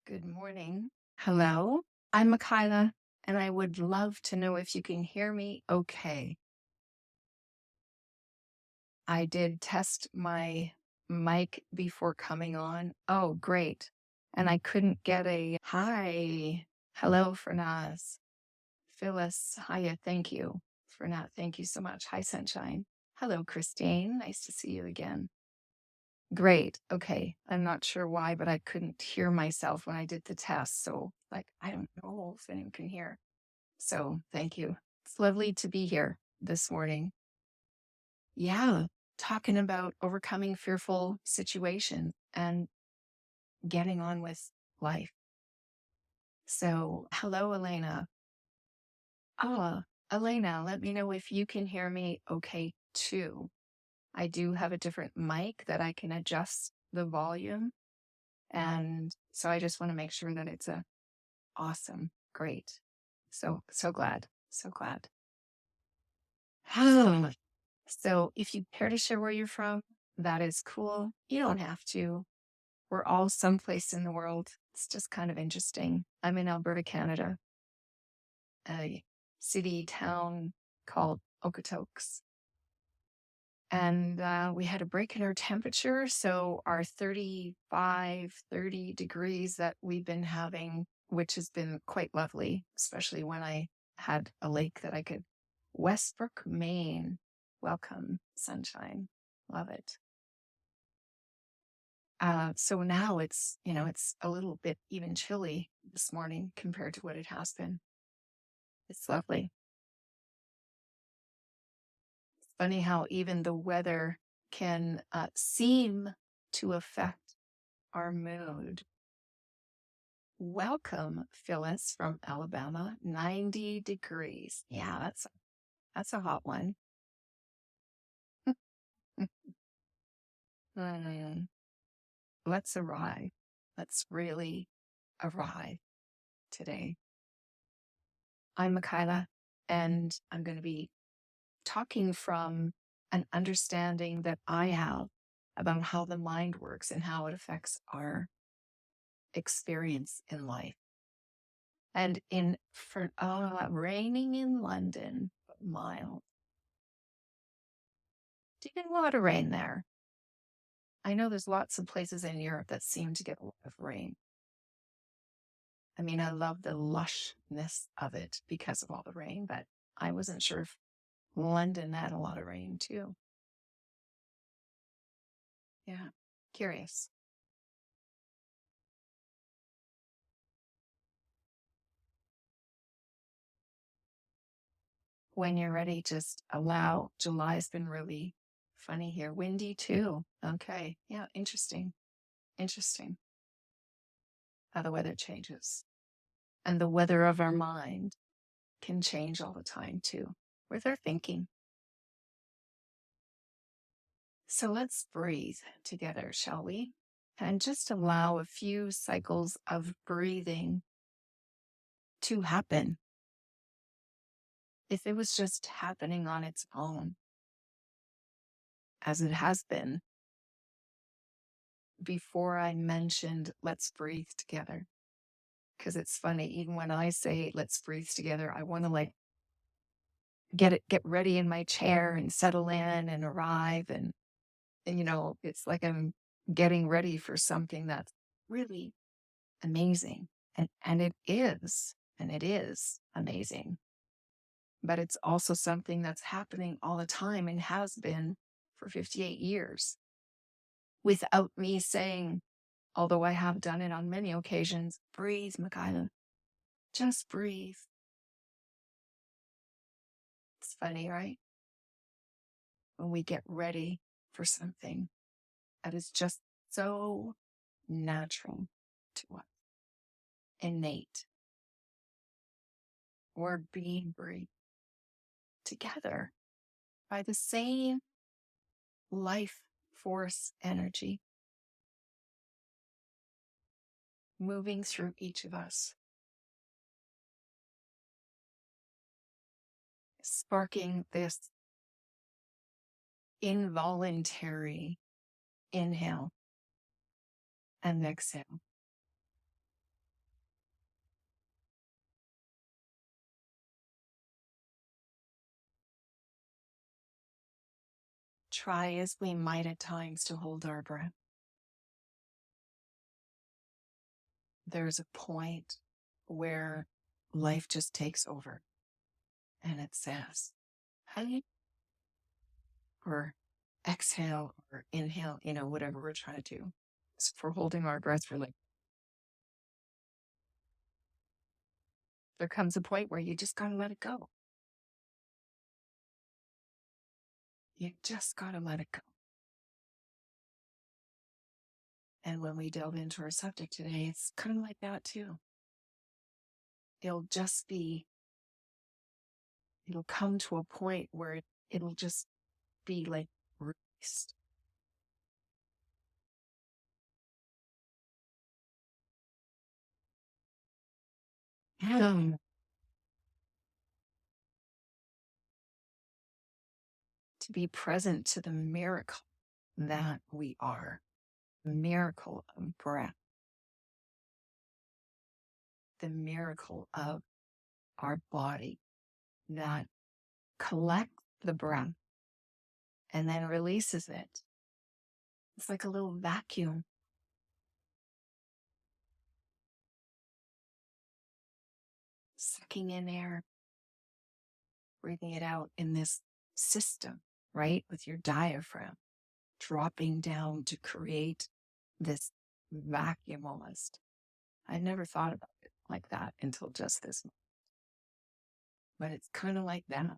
Good morning. Hello, I'm Michaela, and I would love to know if you can hear me okay. I did test my mic before coming on. Oh, great. And I couldn't get a hi. Hello, Fernaz. Phyllis, hiya. Thank you. Fernaz, thank you so much. Hi, Sunshine. Hello, Christine. Nice to see you again. Great. Okay. I'm not sure why, but I couldn't hear myself when I did the test. So, I don't know if anyone can hear. So, thank you. It's lovely to be here this morning. Yeah. Talking about overcoming fearful situations and getting on with life. So, hello, Elena. Elena, let me know if you can hear me okay too. I do have a different mic that I can adjust the volume. And so I just want to make sure that it's a awesome, great. So glad, so glad. So if you care to share where you're from, that is cool. You don't have to. We're all someplace in the world. It's just kind of interesting. I'm in Alberta, Canada, a city town called Okotoks. And we had a break in our temperature. So our 35, 30 degrees that we've been having, which has been quite lovely, especially when I had a lake that I could. Westbrook, Maine. Welcome, sunshine. Love it. So now it's a little bit even chilly this morning compared to what it has been. It's lovely. Funny how even the weather can seem to affect our mood. Welcome, Phyllis from Alabama. 90 degrees. Yeah, that's a hot one. Mm, let's arrive. Let's really arrive today. I'm Michaela, and I'm going to be talking from an understanding that I have about how the mind works and how it affects our experience in life. And raining in London, but mild. Do you get a lot of rain there? I know there's lots of places in Europe that seem to get a lot of rain. I mean, I love the lushness of it because of all the rain, but I wasn't sure if London had a lot of rain too. Yeah, curious. When you're ready, just allow. July's been really funny here. Windy too. Okay. Yeah, interesting. Interesting how the weather changes. And the weather of our mind can change all the time too, with our thinking. So let's breathe together, shall we? And just allow a few cycles of breathing to happen. If it was just happening on its own, as it has been before I mentioned let's breathe together. Because it's funny, even when I say let's breathe together, I want to get ready in my chair and settle in and arrive and it's like I'm getting ready for something that's really amazing. And it is amazing. But it's also something that's happening all the time and has been for 58 years without me saying, although I have done it on many occasions, breathe, Michaela, just breathe. It's funny, right? When we get ready for something that is just so natural to us, innate, we're being breathed together by the same life force energy moving through each of us, sparking this involuntary inhale and exhale. try as we might at times to hold our breath, there's a point where life just takes over and it says, hey, or exhale or inhale, whatever we're trying to do. So if we're holding our breath for there comes a point where you just got to let it go. You just got to let it go. And when we delve into our subject today, it's kind of like that too. It'll come to a point where it'll just be like released. To be present to the miracle that we are, the miracle of breath, the miracle of our body that collects the breath and then releases it. It's like a little vacuum. Sucking in air, breathing it out in this system, right? With your diaphragm dropping down to create this vacuum almost. I never thought about it like that until just this moment. But it's kind of like that.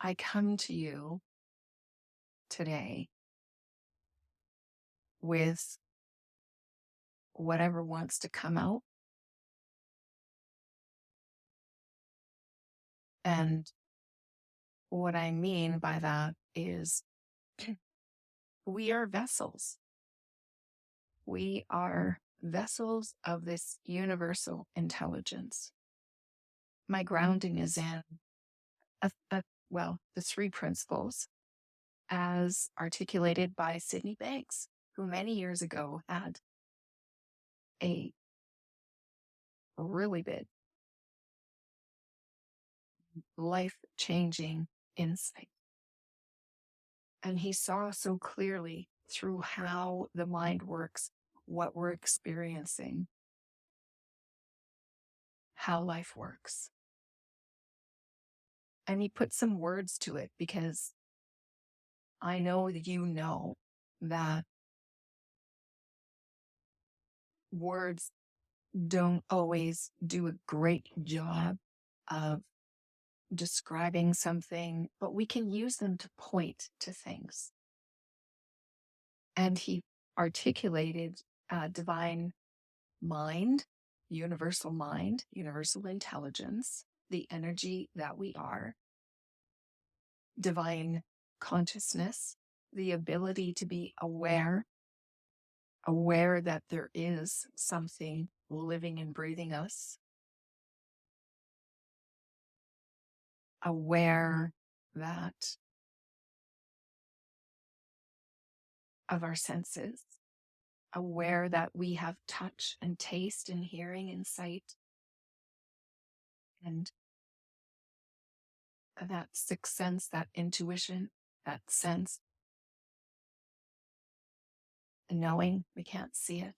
I come to you today with whatever wants to come out. And what I mean by that is we are vessels. We are vessels of this universal intelligence. My grounding is in the three principles as articulated by Sydney Banks, who many years ago had a really big life-changing insight. And he saw so clearly through how the mind works, what we're experiencing, how life works. And he put some words to it because I know that you know that words don't always do a great job of describing something, but we can use them to point to things. And he articulated divine mind, universal intelligence, the energy that we are, divine consciousness, the ability to be aware that there is something living and breathing us, aware that of our senses, aware that we have touch and taste and hearing and sight, and that sixth sense, that intuition, that sense, knowing. We can't see it,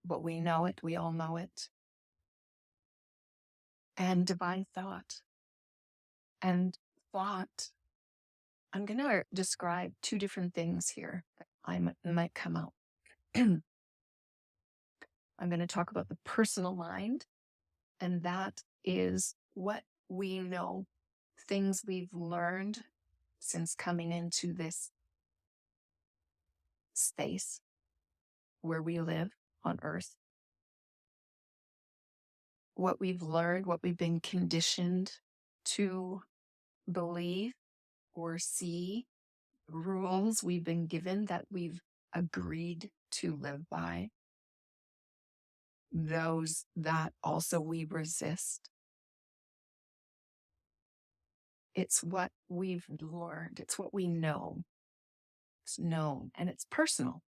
but we know it. We all know it. And divine thought. And thought, I'm going to describe two different things here that might come out. I'm going to talk about the personal mind, and that is what we know, things we've learned since coming into this space where we live on Earth. What we've learned, what we've been conditioned to believe or see, rules we've been given that we've agreed to live by. those that also we resist. It's what we've learned. It's what we know. It's known and it's personal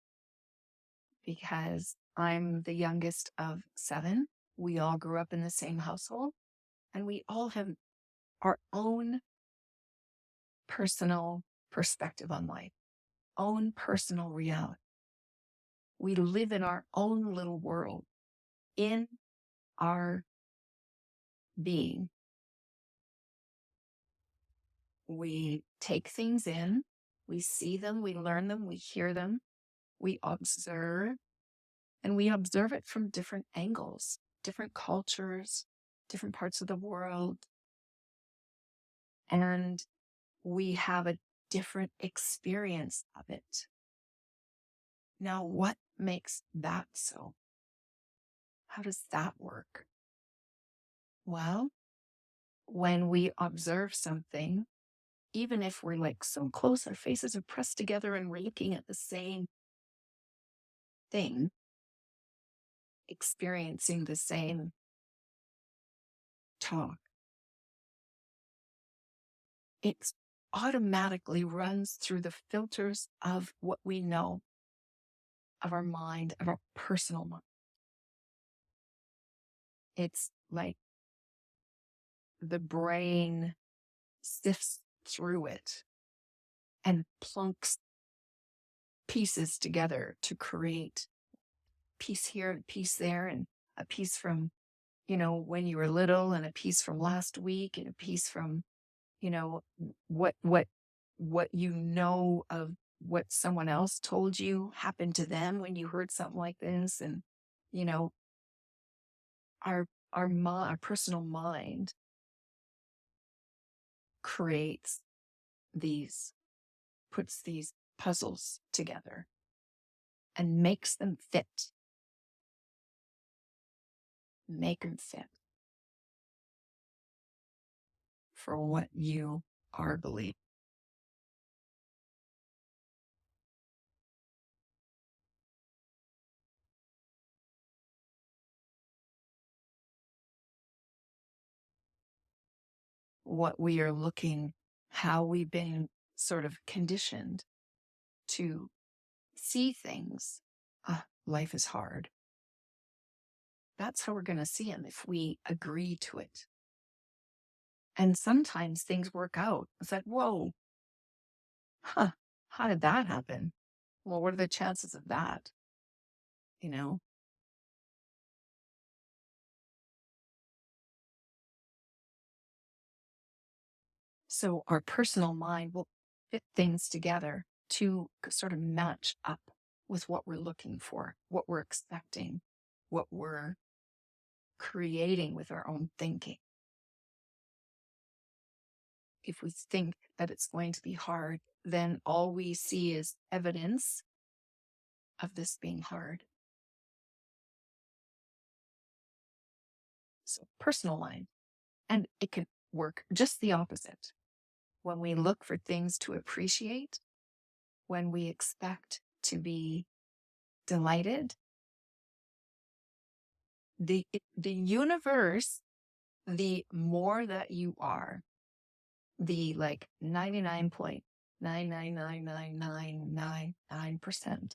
because I'm the youngest of 7. We all grew up in the same household and we all have our own personal perspective on life, own personal reality. We live in our own little world, in our being. We take things in, we see them, we learn them, we hear them, we observe, and we observe it from different angles, different cultures, different parts of the world. And we have a different experience of it. Now, what makes that so? How does that work? Well, when we observe something, even if we're like so close, our faces are pressed together and we're looking at the same thing, experiencing the same talk, it automatically runs through the filters of what we know, of our mind, of our personal mind. It's like the brain sifts through it and plunks pieces together to create piece here and piece there, and a piece from, when you were little, and a piece from last week, and a piece from, what you know of what someone else told you happened to them when you heard something like this. And you know our personal mind creates puts these puzzles together and makes them fit. Make them fit for what you are believing. What we are looking, how we've been sort of conditioned to see things. Life is hard. That's how we're going to see them if we agree to it. And sometimes things work out. It's like, whoa, how did that happen? Well, what are the chances of that? So our personal mind will fit things together to sort of match up with what we're looking for, what we're expecting, what we're creating with our own thinking. If we think that it's going to be hard, then all we see is evidence of this being hard. So personal mind. And it can work just the opposite. When we look for things to appreciate, when we expect to be delighted, the universe, the more that you are, the like 99.9999999%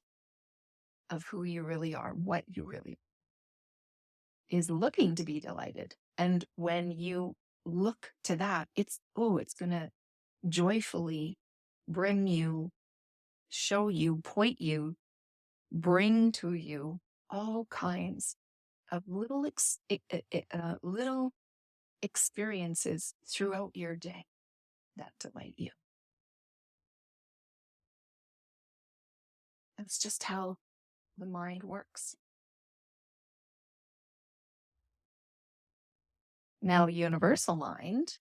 of who you really are, what you really are, is looking to be delighted. And when you look to that, it's going to joyfully bring you, show you, point you, bring to you all kinds of little experiences throughout your day that delight you. That's just how the mind works. Now, universal mind,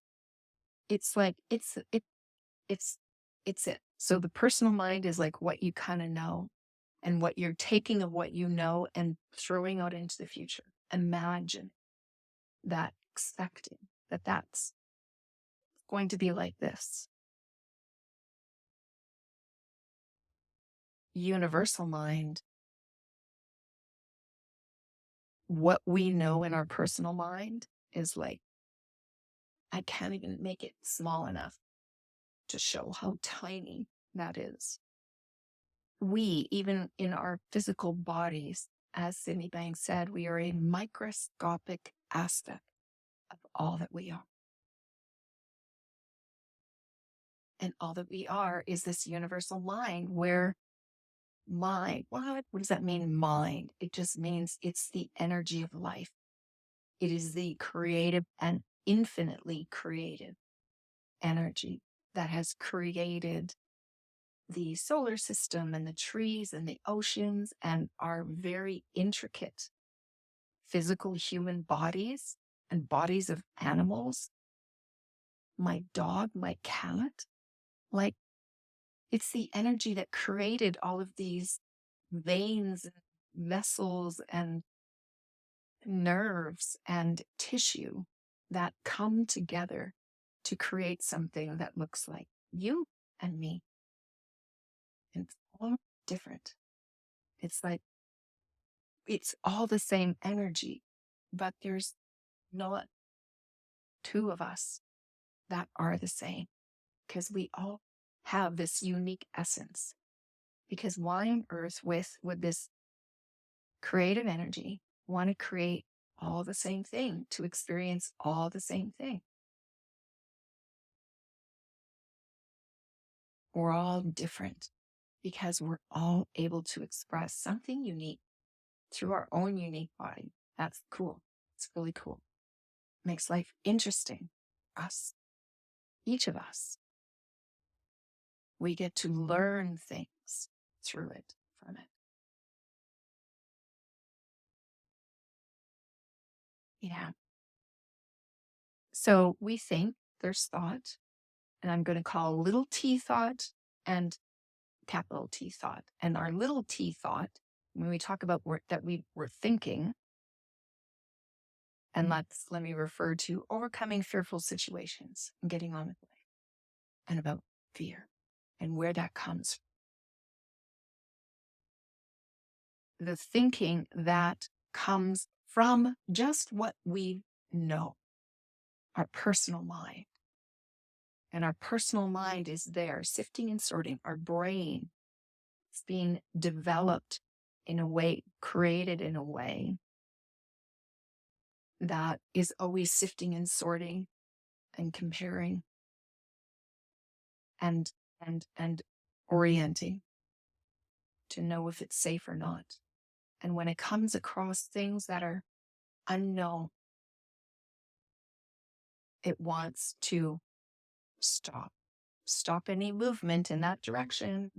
it's like it's it. So the personal mind is like what you kind of know, and what you're taking of what you know and throwing out into the future. Imagine that, expecting that that's going to be like this. Universal mind what we know in our personal mind is like, I can't even make it small enough to show how tiny that is. We, even in our physical bodies, as Sydney Banks said, we are a microscopic aspect of all that we are. And all that we are is this universal mind where mind, what does that mean, mind? It just means it's the energy of life. It is the creative and infinitely creative energy that has created the solar system and the trees and the oceans and our very intricate physical human bodies and bodies of animals. My dog, my cat, like it's the energy that created all of these veins and vessels and nerves and tissue that come together to create something that looks like you and me. And it's all different. It's like, it's all the same energy, but there's not two of us that are the same because we all have this unique essence. Because why on earth would this creative energy want to create all the same thing, to experience all the same thing? We're all different because we're all able to express something unique through our own unique body. That's cool. It's really cool. Makes life interesting. Us, each of us, we get to learn things through it, from it. Yeah. So we think there's thought, and I'm going to call little t thought and capital T thought. And our little t thought, when we talk about that we were thinking, and let me refer to overcoming fearful situations and getting on with life, and about fear and where that comes from. The thinking that comes from just what we know, our personal mind. And our personal mind is there, sifting and sorting. Our brain is being developed in a way, created in a way that is always sifting and sorting and comparing and orienting to know if it's safe or not. And when it comes across things that are unknown, it wants to stop any movement in that direction,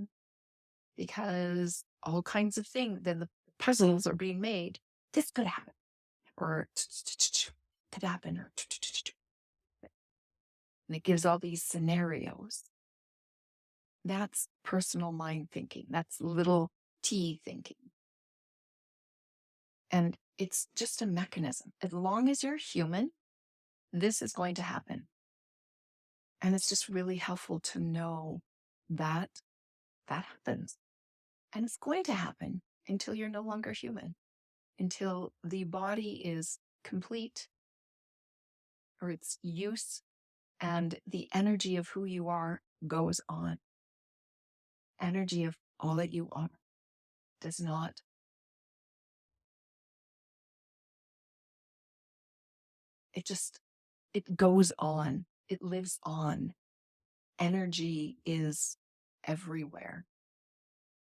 because all kinds of things, then the puzzles are being made. This could happen, or could happen, or and it gives all these scenarios. That's personal mind thinking. That's little t thinking. And it's just a mechanism. As long as you're human, this is going to happen. And it's just really helpful to know that that happens. And it's going to happen until you're no longer human, until the body is complete or its use and the energy of who you are goes on. Energy of all that you are does not. It goes on. It lives on. Energy is everywhere.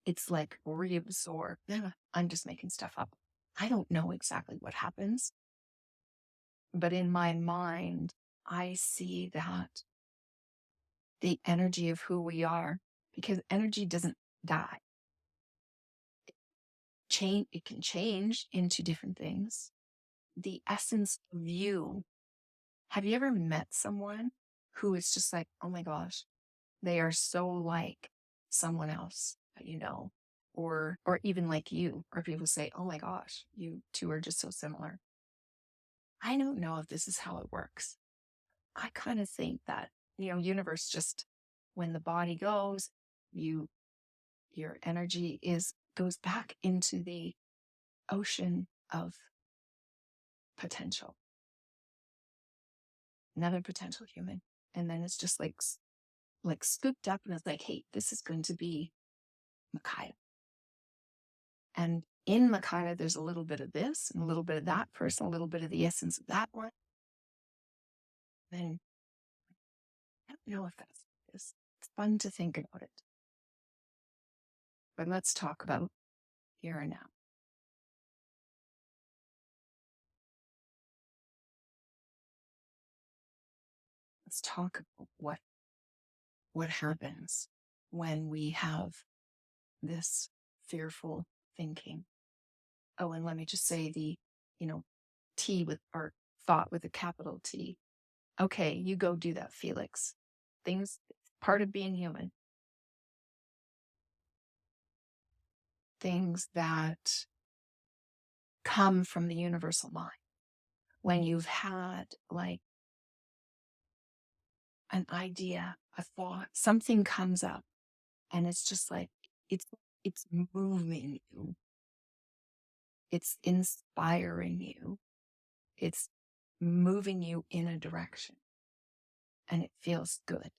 It's like reabsorbed. I'm just making stuff up. I don't know exactly what happens. But in my mind, I see that the energy of who we are, because energy doesn't die. It can change into different things. The essence of you. Have you ever met someone who is just like, oh my gosh, they are so like someone else that you know, or even like you, or people say, oh my gosh, you two are just so similar. I don't know if this is how it works. I kind of think that, universe, just when the body goes, your energy goes back into the ocean of potential, another potential human. And then it's just like scooped up and it's like, hey, this is going to be Michaela. And in Michaela, there's a little bit of this and a little bit of that person, a little bit of the essence of that one. Then I don't know if that's what it is. It's fun to think about it. But let's talk about here and now. Let's talk about what happens when we have this fearful thinking. Oh, and let me just say the, T with, or thought with a capital T. Okay, you go do that, Felix. Things, part of being human. Things that come from the universal mind. When you've had like an idea, a thought, something comes up and it's just like, it's moving you. It's inspiring you. It's moving you in a direction. And it feels good.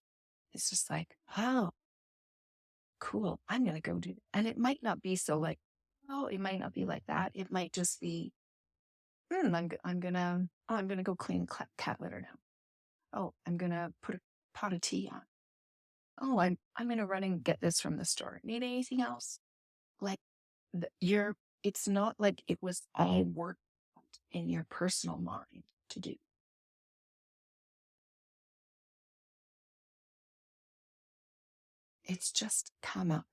It's just like, oh, cool. I'm going to go do that. And it might not be so like, oh, it might not be like that. It might just be, I'm gonna go clean cat litter now. Oh, I'm gonna put a pot of tea on. Oh, I'm gonna run and get this from the store. Need anything else? Like it's not like it was all worked in your personal mind to do. It's just come up.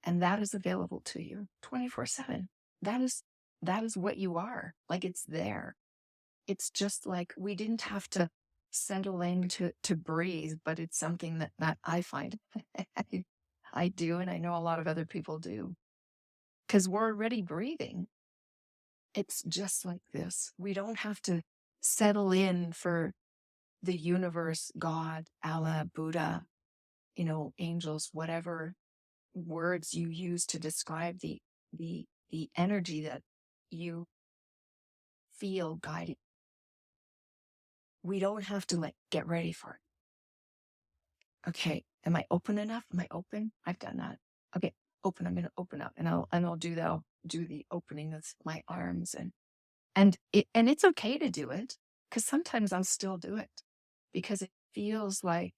And that is available to you 24/7. That is what you are. Like it's there. It's just like we didn't have to settle in to breathe, but it's something that I find I do, and I know a lot of other people do. Because we're already breathing. It's just like this. We don't have to settle in for the universe, God, Allah, Buddha, angels, whatever words you use to describe the energy that you feel guided. We don't have to like get ready for it. Okay, am I open enough? Am I open? I've done that. Okay, open. I'm going to open up, and I'll do the opening of my arms, and it's okay to do it, because sometimes I'll still do it because it feels like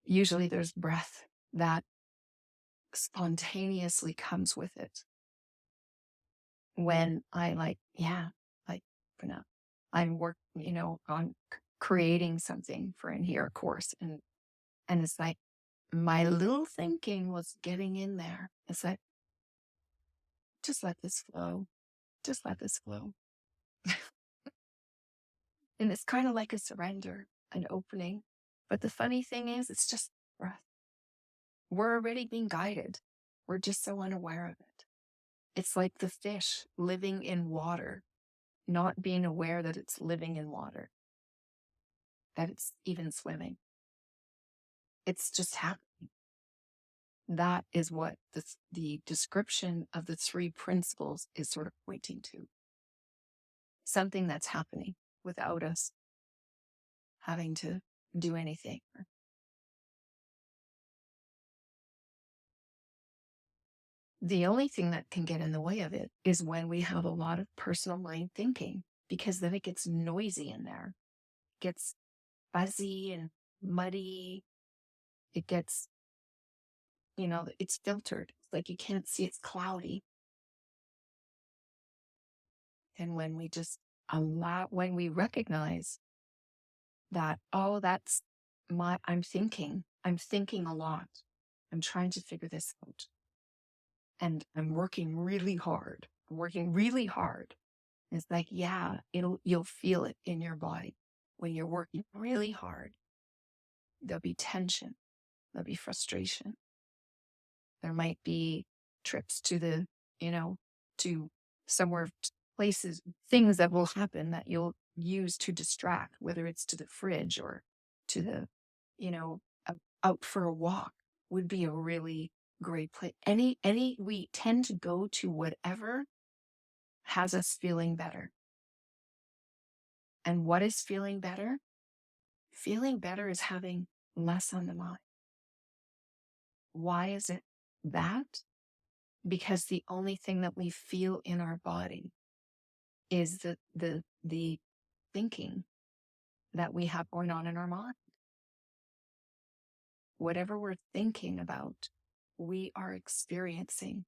usually there's breath that spontaneously comes with it when I like open up. I'm on creating something for in here, of course, and it's like my little thinking was getting in there. It's like, just let this flow. Just let this flow. And it's kind of like a surrender, an opening. But the funny thing is, it's just breath. We're already being guided. We're just so unaware of it. It's like the fish living in water, not being aware that it's living in water, that it's even swimming. It's just happening. That is what the description of the three principles is sort of pointing to. Something that's happening without us having to do anything. The only thing that can get in the way of it is when we have a lot of personal mind thinking, because then it gets noisy in there. It gets fuzzy and muddy. It gets, it's filtered. It's like you can't see, it's cloudy. And when we just when we recognize that, oh, that's I'm thinking a lot. I'm trying to figure this out. And I'm working really hard. It's like, yeah, you'll feel it in your body. When you're working really hard, there'll be tension, there'll be frustration. There might be trips to to somewhere, places, things that will happen that you'll use to distract, whether it's to the fridge or to the, out for a walk would be a really great place. We tend to go to whatever has us feeling better. And what is feeling better? Feeling better is having less on the mind. Why is it that? Because the only thing that we feel in our body is the thinking that we have going on in our mind. Whatever we're thinking about, we are experiencing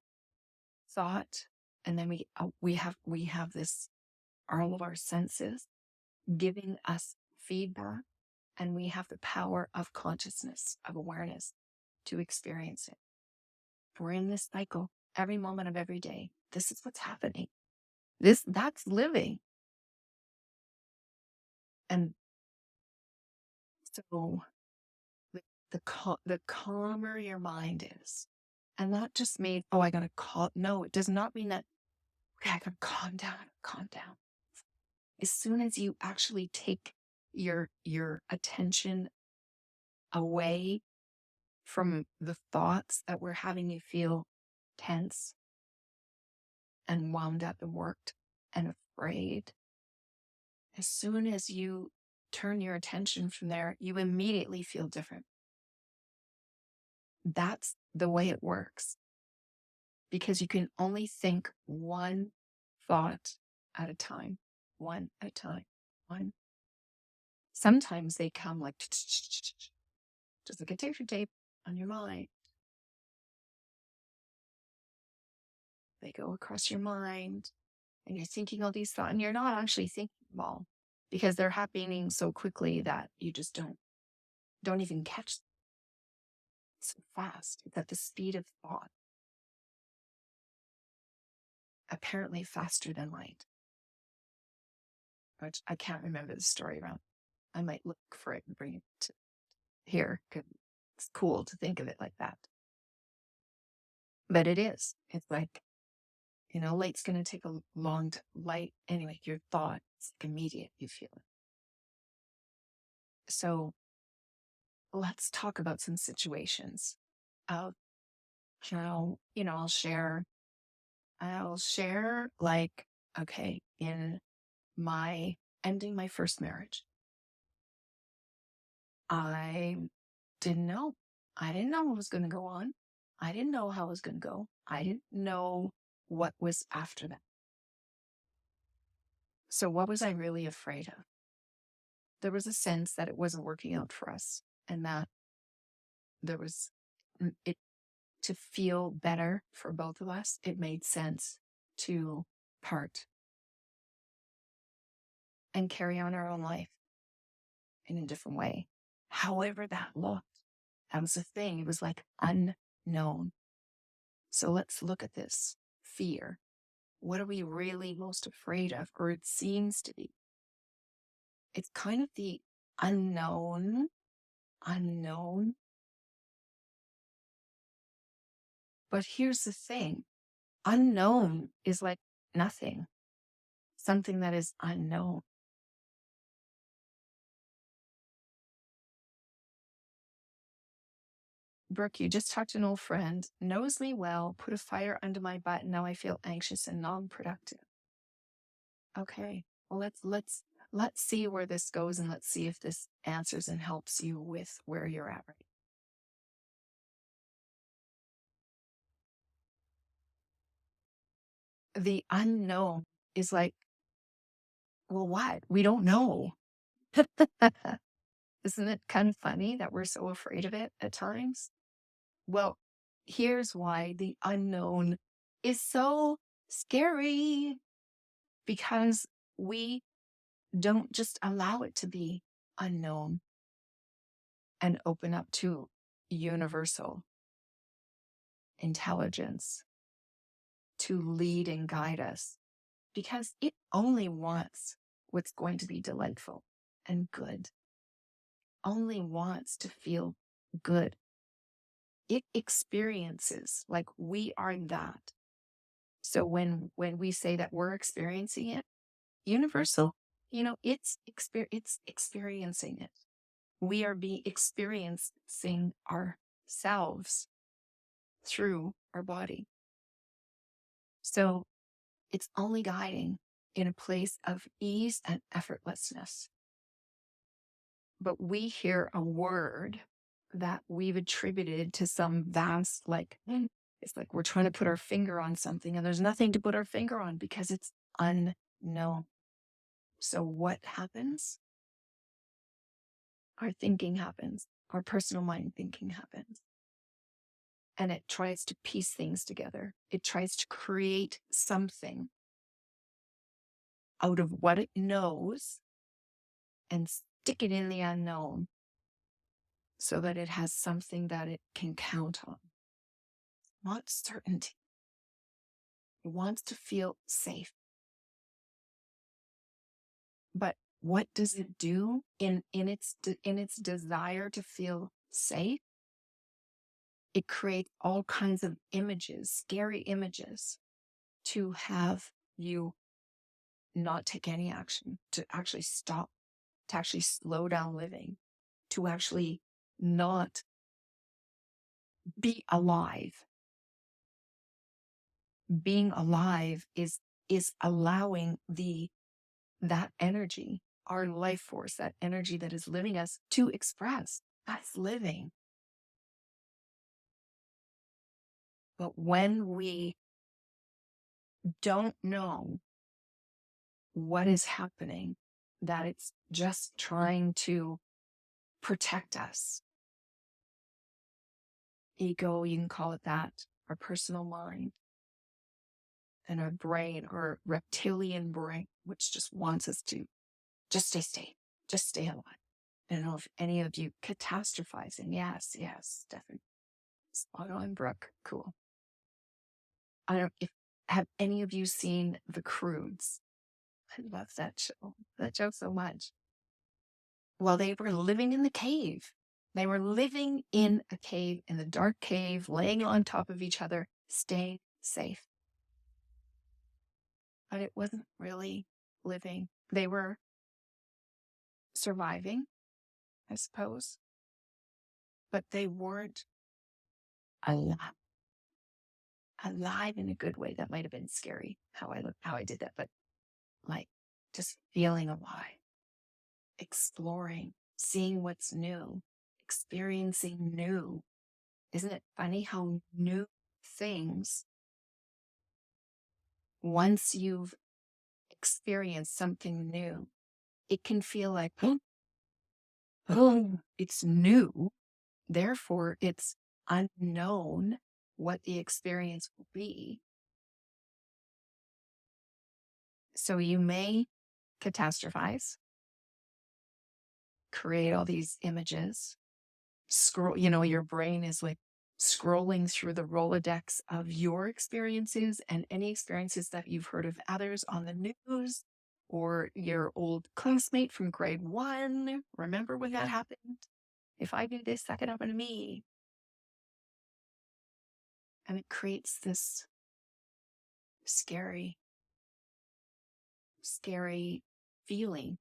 thought, and then we have this, all of our senses giving us feedback, and we have the power of consciousness, of awareness, to experience it. We're in this cycle every moment of every day. This is what's happening. That's living. And so the calmer your mind is, and that just means, oh, I gotta calm. No, it does not mean that, okay, I gotta calm down. As soon as you actually take your attention away from the thoughts that were having you feel tense and wound up and worked and afraid, as soon as you turn your attention from there, you immediately feel different. That's the way it works, because you can only think one thought at a time, one at a time, one. Sometimes they come like just like a picture tape on your mind. They go across your mind, and you're thinking all these thoughts, and you're not actually thinking them all, because they're happening so quickly that you just don't even catch them. So fast. It's at the speed of thought. Apparently faster than light. Which I can't remember the story around. I might look for it and bring it to here, because it's cool to think of it like that. But it is. It's like, light's going to take a long light. Anyway, your thought, it's like immediate. You feel it. So let's talk about some situations of how, I'll share like, okay, in my ending my first marriage, I didn't know. I didn't know what was going to go on. I didn't know how it was going to go. I didn't know what was after that. So what was I really afraid of? There was a sense that it wasn't working out for us, and that there was it to feel better for both of us. It made sense to part and carry on our own life in a different way. However that looked, that was the thing. It was like unknown. So let's look at this fear. What are we really most afraid of? Or it seems to be. It's kind of the unknown. But here's the thing. Unknown is like nothing. Something that is unknown. Brooke, you just talked to an old friend, knows me well, put a fire under my butt, and now I feel anxious and non-productive. Okay, well, let's see where this goes, and let's see if this answers and helps you with where you're at right. The unknown is like, well, what? We don't know. Isn't it kind of funny that we're so afraid of it at times? Well, here's why the unknown is so scary, because we don't just allow it to be unknown and open up to universal intelligence to lead and guide us, because it only wants what's going to be delightful and good, only wants to feel good. It experiences like we are that. So when we say that we're experiencing it, universal, it's experiencing it. We are experiencing ourselves. through our body. So it's only guiding in a place of ease and effortlessness. But we hear a word that we've attributed to some vast, like, it's like we're trying to put our finger on something and there's nothing to put our finger on because it's unknown. So what happens? Our thinking happens, our personal mind thinking happens. And it tries to piece things together. It tries to create something out of what it knows and stick it in the unknown so that it has something that it can count on. Not certainty. It wants to feel safe. But what does it do in its desire to feel safe? It creates all kinds of images, scary images, to have you not take any action, to actually stop, to actually slow down living, to actually not be alive. Being alive is allowing that energy, our life force, that energy that is living us, to express. That's living. But when we don't know what is happening, that it's just trying to protect us, ego, you can call it that, our personal mind, and our brain, or reptilian brain, which just wants us to just stay alive. I don't know if any of you catastrophizing. Yes, definitely. Spot on, Brooke. Cool. I don't have any of you seen The Croods? I love that show. That show so much. Well, they were living in the cave. They were living in a cave, in the dark cave, laying on top of each other, staying safe. But it wasn't really living. They were surviving, I suppose. But they weren't alive. Alive in a good way. That might have been scary how I did that, but like just feeling alive, exploring, seeing what's new, experiencing new. Isn't it funny how new things, once you've experienced something new, it can feel like, oh, it's new. Therefore, it's unknown what the experience will be. So you may catastrophize, create all these images, scroll, your brain is like scrolling through the Rolodex of your experiences and any experiences that you've heard of others on the news or your old classmate from grade 1. Remember when that happened? If I do this, that could happen to me. And it creates this scary feeling.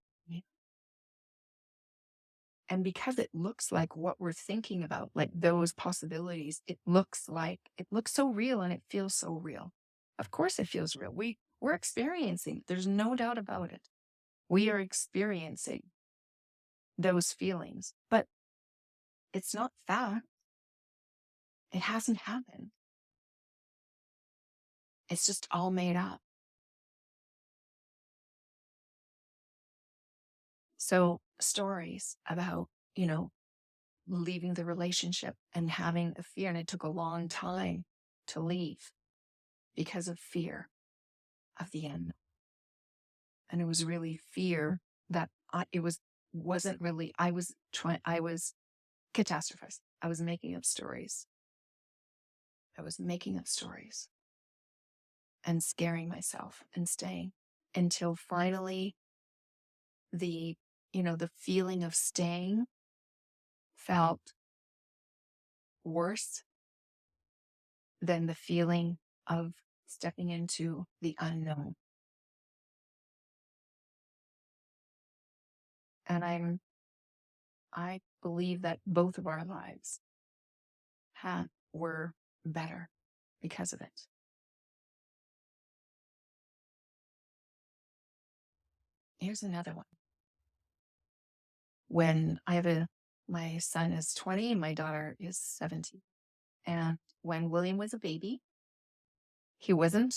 And because it looks like what we're thinking about, like those possibilities, it looks so real and it feels so real. Of course it feels real. We're experiencing, there's no doubt about it. We are experiencing those feelings, but it's not fact. It hasn't happened. It's just all made up. So stories about, leaving the relationship and having a fear, and it took a long time to leave because of fear of the end. And it was really fear that wasn't really, I was catastrophized. I was making up stories. And scaring myself and staying until finally the feeling of staying felt worse than the feeling of stepping into the unknown. And I believe that both of our lives were better because of it. Here's another one. When my son is 20 and my daughter is 17. And when William was a baby, he wasn't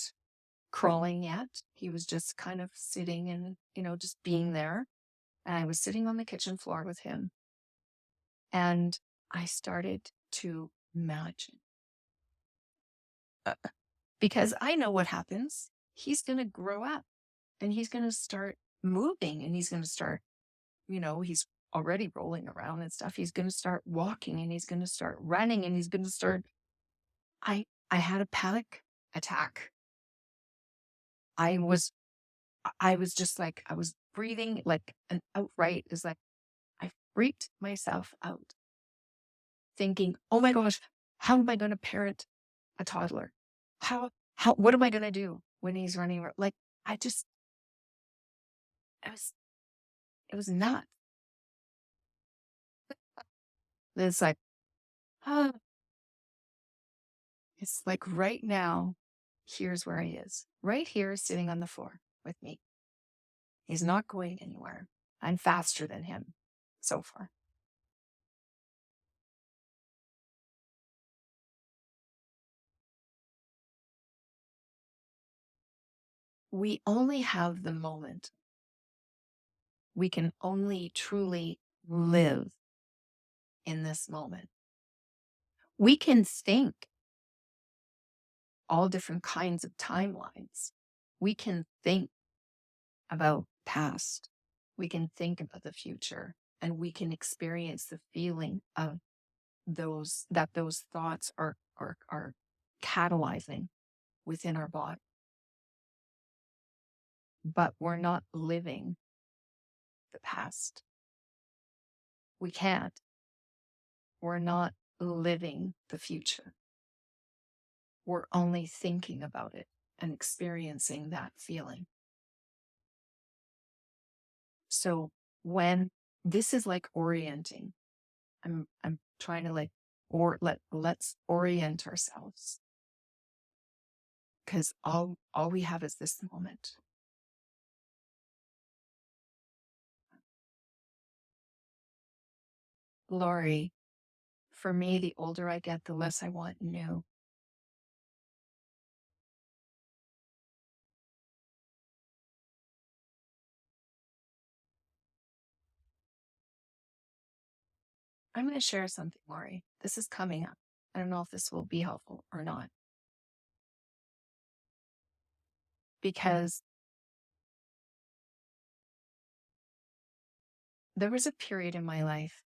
crawling yet. He was just kind of sitting and, just being there. And I was sitting on the kitchen floor with him. And I started to imagine. Because I know what happens. He's going to grow up and he's going to start moving and he's going to start, he's already rolling around and stuff. He's going to start walking and he's going to start running and he's going to start. I had a panic attack. I was just like, I was breathing like an outright is like, I freaked myself out thinking, oh my gosh, how am I going to parent a toddler? What am I going to do when he's running? Like, it was nuts. It's like, ah, it's like right now, here's where he is. Right here, sitting on the floor with me. He's not going anywhere. I'm faster than him so far. We only have the moment. We can only truly live in this moment. We can think all different kinds of timelines. We can think about past. We can think about the future, and we can experience the feeling of those thoughts are catalyzing within our body. But we're not living the past. We can't. We're not living the future. We're only thinking about it and experiencing that feeling. So when this is like orienting, I'm trying to let's orient ourselves. Because all we have is this moment. Lori, for me, the older I get, the less I want new. I'm going to share something, Lori. This is coming up. I don't know if this will be helpful or not. Because there was a period in my life,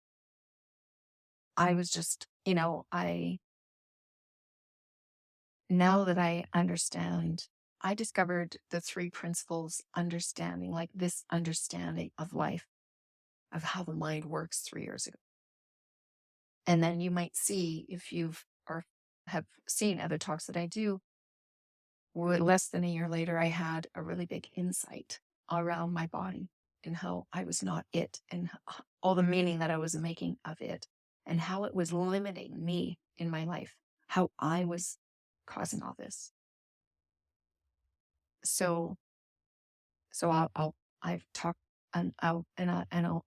I was just, now that I understand, I discovered the 3 principles understanding, like this understanding of life, of how the mind works 3 years ago. And then you might see, if you've or have seen other talks that I do, less than a year later, I had a really big insight around my body and how I was not it, and all the meaning that I was making of it, and how it was limiting me in my life, how I was causing all this. So I've talked, and I'll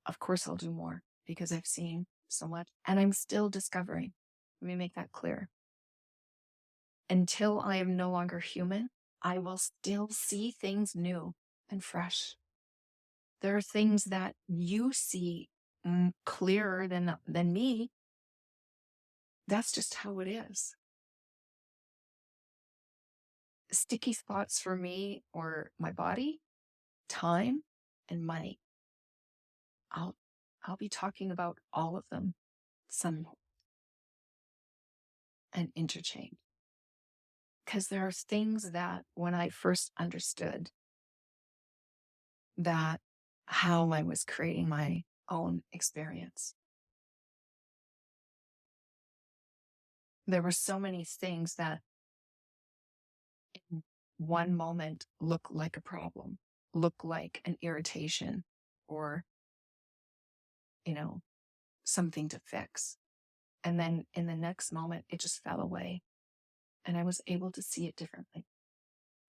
of course I'll do more because I've seen so much and I'm still discovering. Let me make that clear. Until I am no longer human, I will still see things new and fresh. There are things that you see clearer than me. That's just how it is. Sticky spots for me or my body, time, and money. I'll be talking about all of them some and interchange. Because there are things that when I first understood that how I was creating my own experience, there were so many things that in one moment look like a problem, look like an irritation, or, something to fix. And then in the next moment, it just fell away. and I was able to see it differently.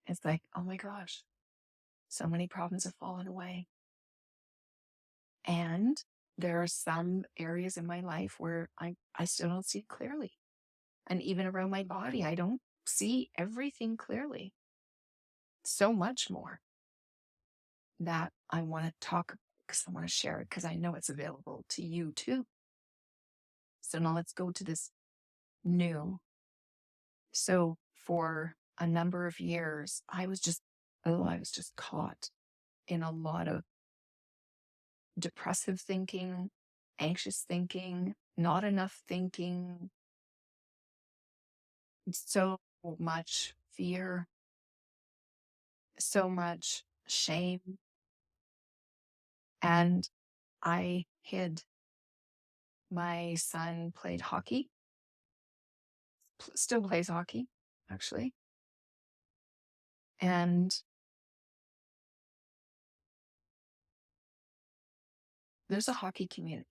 It's like, oh my gosh, so many problems have fallen away. And there are some areas in my life where I still don't see it clearly. And even around my body, I don't see everything clearly. So much more that I want to talk because I want to share it because I know it's available to you too. So now let's go to this new. So for a number of years, I was just caught in a lot of depressive thinking, anxious thinking, not enough thinking, so much fear, so much shame. And I hid. My son played hockey, still plays hockey, actually. And there's a hockey community.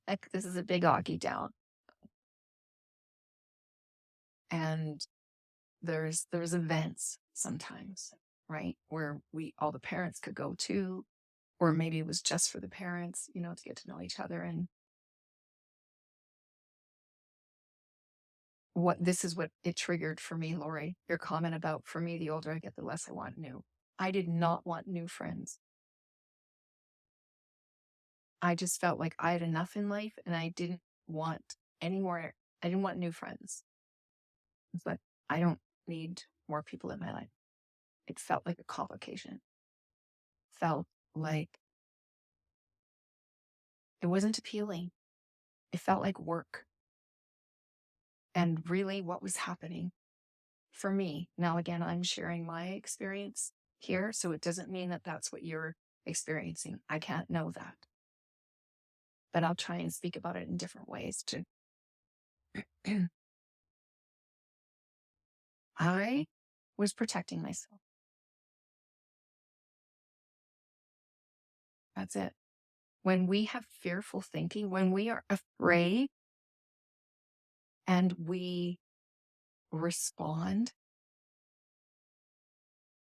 Like, this is a big hockey town. And there's events sometimes, right? Where all the parents could go to, or maybe it was just for the parents, to get to know each other. And this is what it triggered for me, Lori, your comment about, for me, the older I get, the less I want new. I did not want new friends. I just felt like I had enough in life and I didn't want any more. I didn't want new friends. It's like, I don't need more people in my life. It felt like a complication. Felt like it wasn't appealing. It felt like work. And really what was happening for me, now again, I'm sharing my experience here, so it doesn't mean that that's what you're experiencing. I can't know that. But I'll try and speak about it in different ways too. I was protecting myself. That's it. When we have fearful thinking, when we are afraid and we respond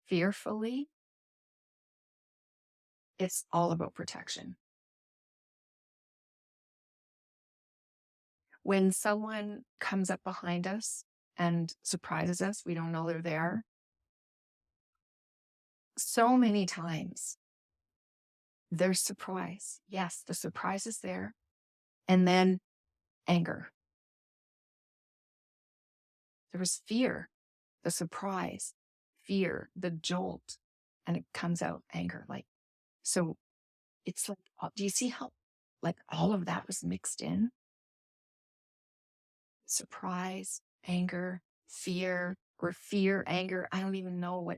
fearfully, it's all about protection. When someone comes up behind us and surprises us, we don't know they're there. So many times there's surprise. Yes, the surprise is there. And then anger. There was fear, the surprise, fear, the jolt, and it comes out anger. So it's like, do you see how all of that was mixed in? Surprise, anger, fear, or fear, anger. I don't even know.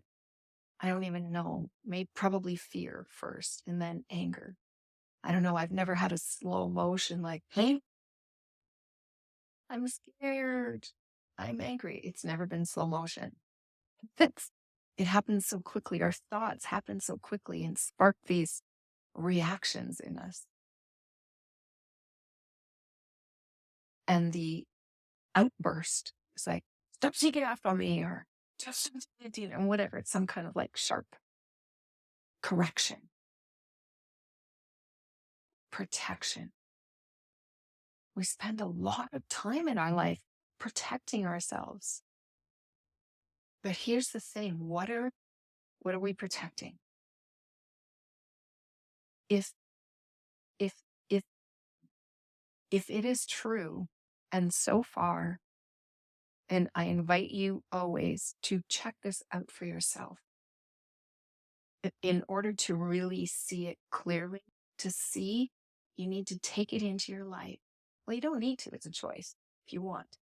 Maybe probably fear first and then anger. I don't know. I've never had a slow motion hey, I'm scared. I'm angry. It's never been slow motion. It happens so quickly. Our thoughts happen so quickly and spark these reactions in us. And the outburst is like, stop sneaking after me, or just, and whatever. It's some kind of sharp correction. Protection. We spend a lot of time in our life protecting ourselves. But here's the thing. What are we protecting? If it is true, and so far, and I invite you always to check this out for yourself. In order to really see it clearly, you need to take it into your life. Well, you don't need to, it's a choice if you want.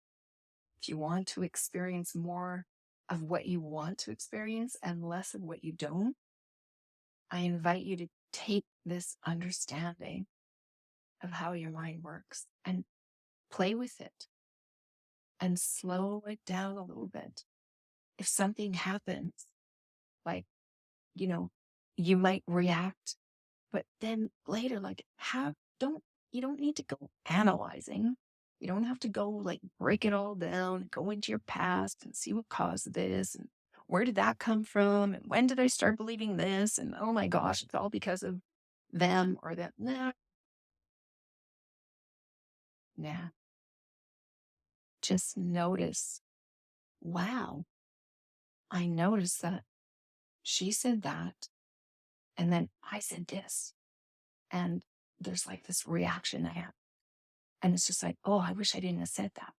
If you want to experience more of what you want to experience and less of what you don't, I invite you to take this understanding of how your mind works and play with it and slow it down a little bit. If something happens, you might react, but then later, you don't need to go analyzing. You don't have to go like break it all down, go into your past and see what caused this and where did that come from and when did I start believing this and oh my gosh, it's all because of them or that. Nah, nah. Just notice, wow, I noticed that she said that and then I said this. And there's like this reaction I have. And it's just like, oh, I wish I didn't have said that.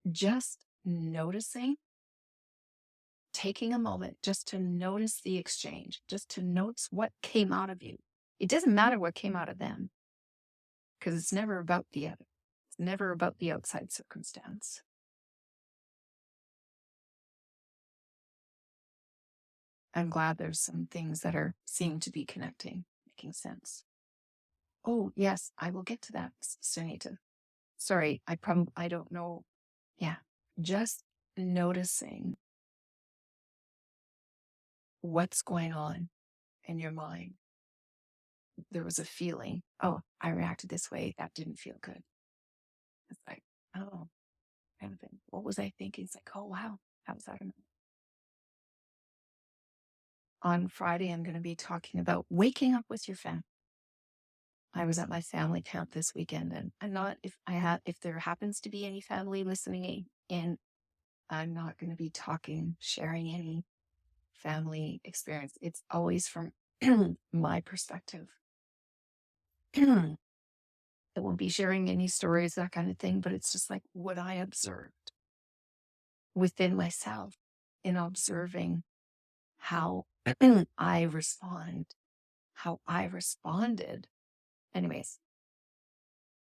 Just noticing, taking a moment just to notice the exchange, just to notice what came out of you. It doesn't matter what came out of them because it's never about the other. It's never about the outside circumstance. I'm glad there's some things that are seem to be connecting, making sense. Oh, yes, I will get to that, Sunita. Sorry, I don't know. Yeah, just noticing what's going on in your mind. There was a feeling, oh, I reacted this way. That didn't feel good. It's like, oh, kind of thing. What was I thinking? It's like, oh, wow, how was that? On Friday, I'm going to be talking about waking up with your family. I was at my family camp this weekend, and I'm not, if there happens to be any family listening in, I'm not going to be sharing any family experience. It's always from my perspective. I won't be sharing any stories, that kind of thing, but it's just like what I observed within myself in observing how I respond, how I responded. Anyways,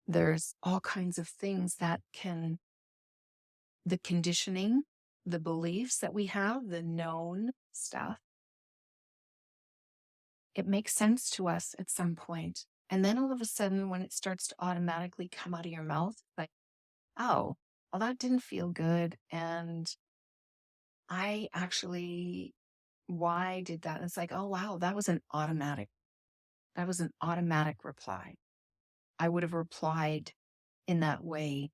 there's all kinds of things that the conditioning, the beliefs that we have, the known stuff, it makes sense to us at some point. And then all of a sudden, when it starts to automatically come out of your mouth, like, oh, well, that didn't feel good. And I actually, why did that? And it's like, oh, wow, that was an automatic reply. I would have replied in that way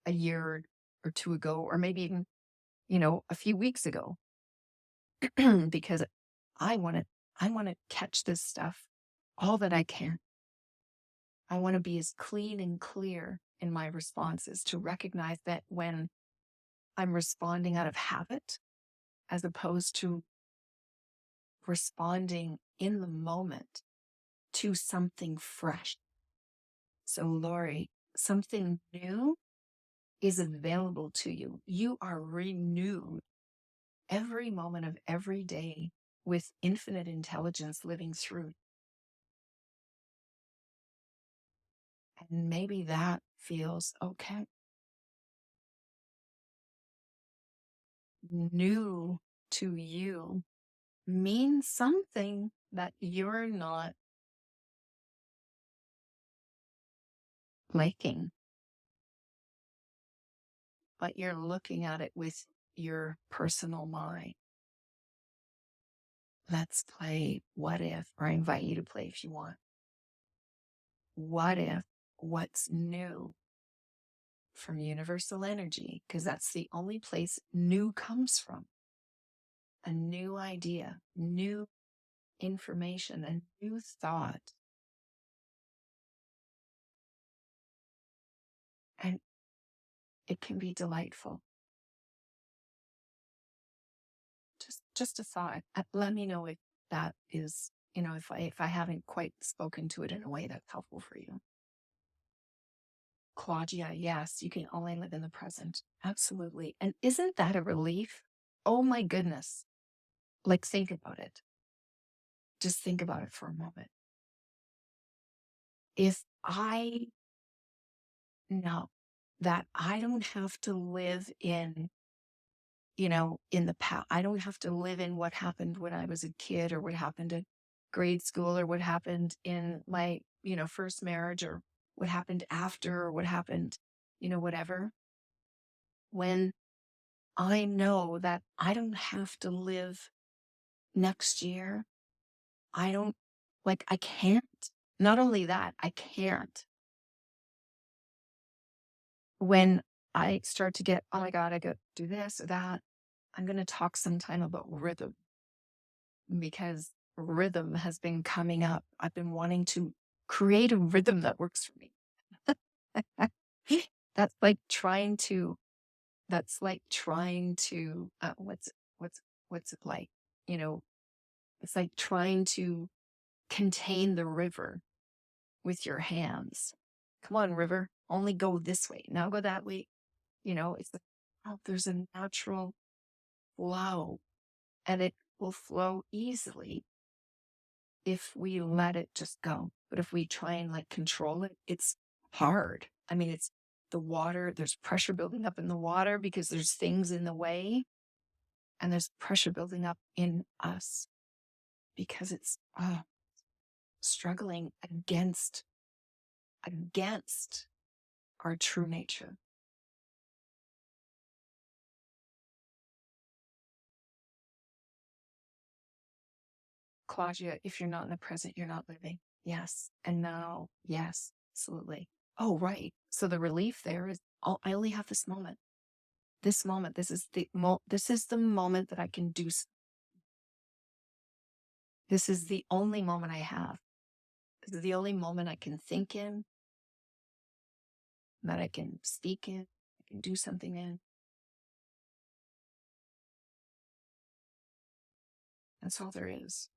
a year or two ago, or maybe even, a few weeks ago, because I want to catch this stuff all that I can. I want to be as clean and clear in my responses to recognize that when I'm responding out of habit, as opposed to responding in the moment to something fresh. So, Lori, something new is available to you. You are renewed every moment of every day with infinite intelligence living through. And maybe that feels okay. New to you means something that you're not liking, but you're looking at it with your personal mind. Let's play What If, or I invite you to play if you want. What if what's new from universal energy, because that's the only place new comes from. A new idea, new information, a new thought. And it can be delightful. Just a thought. Let me know if that is, if I haven't quite spoken to it in a way that's helpful for you. Claudia, yes, you can only live in the present. Absolutely. And isn't that a relief? Oh my goodness. Like, think about it. Just think about it for a moment. If I know that I don't have to live in in the past, I don't have to live in what happened when I was a kid or what happened in grade school or what happened in my, first marriage or what happened after or what happened, whatever. When I know that I don't have to live next year, I can't. Not only that, I can't. when I start to get, oh my God, I got to do this or that, I'm going to talk sometime about rhythm because rhythm has been coming up. I've been wanting to create a rhythm that works for me. That's like trying to, that's like trying to, what's it like? You know, it's like trying to contain the river with your hands. Come on, river, only go this way. Now go that way. It's like, oh, there's a natural flow and it will flow easily if we let it just go. But if we try and like control it, it's hard. I mean, it's the water, there's pressure building up in the water because there's things in the way, and there's pressure building up in us because it's struggling against our true nature. Claudia, if you're not in the present, you're not living. Yes. And now, yes, absolutely. Oh, right. So the relief there is, oh, I only have this moment. This moment, this is the moment that I can do. This is the only moment I have. This is the only moment I can think in, that I can speak in, I can do something in. That's all there is.